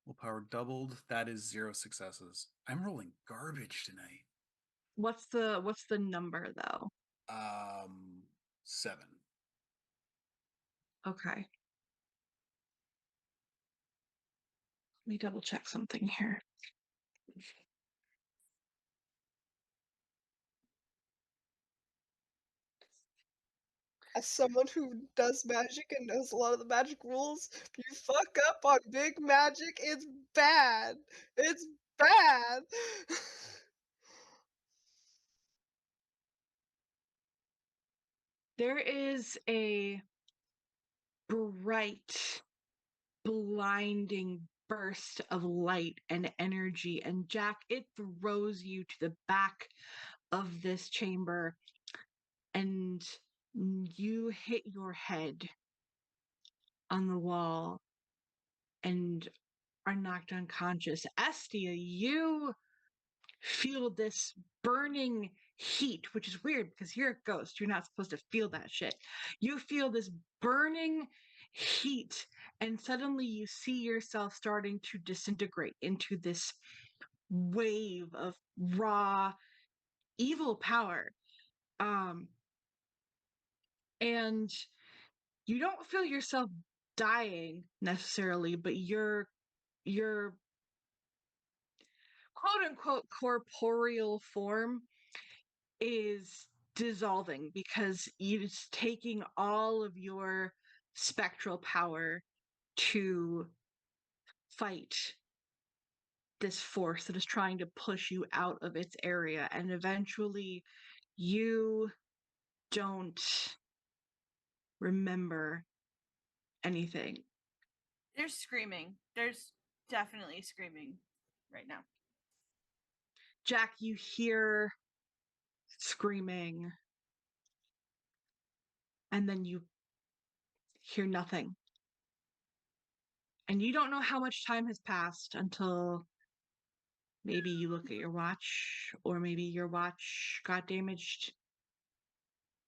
Willpower doubled. That is 0 successes. I'm rolling garbage tonight. What's the number though? 7. Okay. Let me double check something here. As someone who does magic and knows a lot of the magic rules, if you fuck up on big magic, it's bad. It's bad. There is a bright, blinding burst of light and energy, and Jack, it throws you to the back of this chamber, and you hit your head on the wall and are knocked unconscious. Estia, you feel this burning heat, which is weird because you're a ghost. You're not supposed to feel that shit. You feel this burning heat, and suddenly you see yourself starting to disintegrate into this wave of raw evil power. And you don't feel yourself dying necessarily, but your quote unquote corporeal form is dissolving because it's taking all of your spectral power to fight this force that is trying to push you out of its area, and eventually you don't remember anything. There's screaming. There's definitely screaming right now. Jack, you hear screaming, and then you hear nothing. And you don't know how much time has passed until maybe you look at your watch, or maybe your watch got damaged.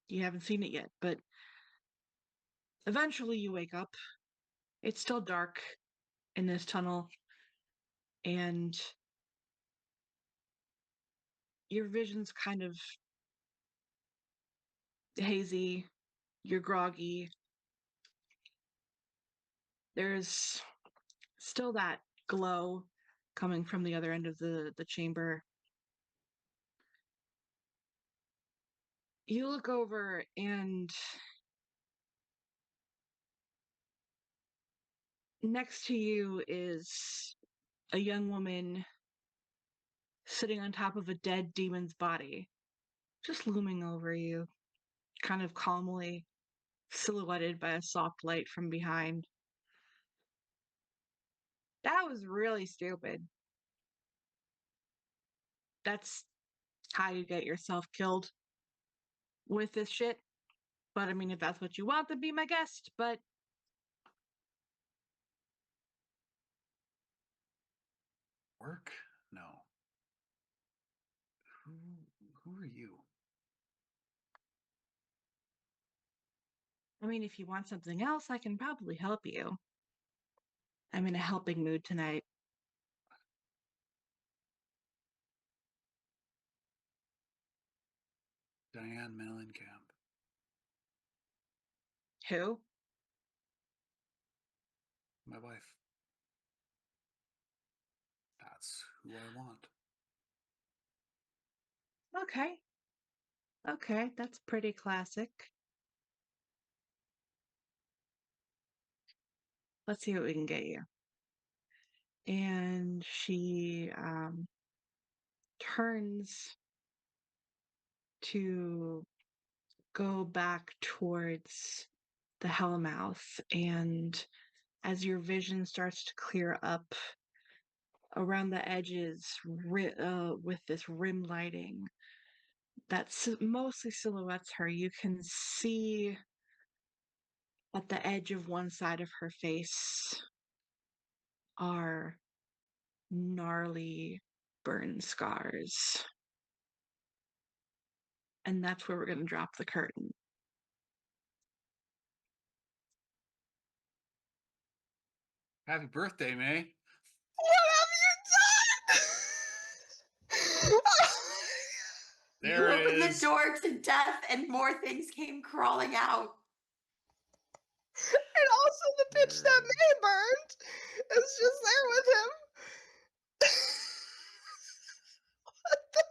You haven't seen it yet, but eventually you wake up. It's still dark in this tunnel, and your vision's kind of hazy. You're groggy. There's still that glow coming from the other end of the chamber. You look over, and next to you is a young woman sitting on top of a dead demon's body, just looming over you, kind of calmly, silhouetted by a soft light from behind. That was really stupid. That's how you get yourself killed with this shit. But I mean, if that's what you want, then be my guest. But orc? No. Who are you? I mean, if you want something else, I can probably help you. I'm in a helping mood tonight. Diane Mellencamp. Who? My wife. That's who I want. Okay. Okay, that's pretty classic. Let's see what we can get you. And she turns to go back towards the Hellmouth, and as your vision starts to clear up around the edges with this rim lighting that mostly silhouettes her, you can see at the edge of one side of her face are gnarly burn scars. And that's where we're going to drop the curtain. Happy birthday, May. What have you done? There You it opened is. the door to death and more things came crawling out. And also the pitch that May burned is just there with him. What the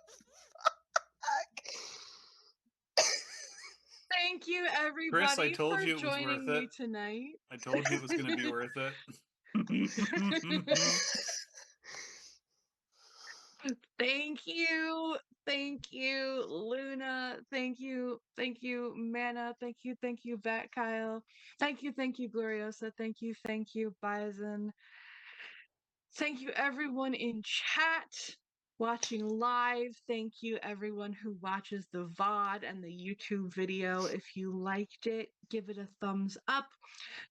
fuck? Thank you, everybody, Chris, I told for you it was joining worth me it. tonight. I told you it was going to be worth it. Thank you. Thank you, Luna. Thank you. Thank you, Mana. Thank you, Vat Kyle. Thank you, Gloriosa. Thank you, Bison. Thank you, everyone in chat watching live. Thank you, everyone who watches the VOD and the YouTube video. If you liked it, give it a thumbs up.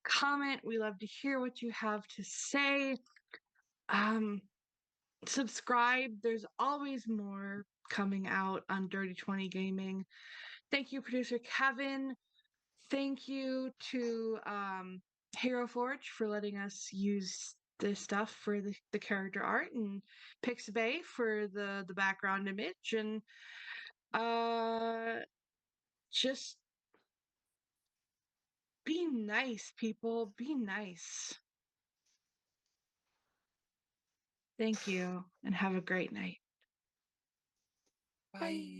Comment. We love to hear what you have to say. Subscribe. There's always more coming out on Dirty 20 Gaming. Thank you, producer Kevin. Thank you to Hero Forge for letting us use this stuff for the character art, and Pixabay for the background image, and just be nice, people. Be nice. Thank you, and have a great night. Bye.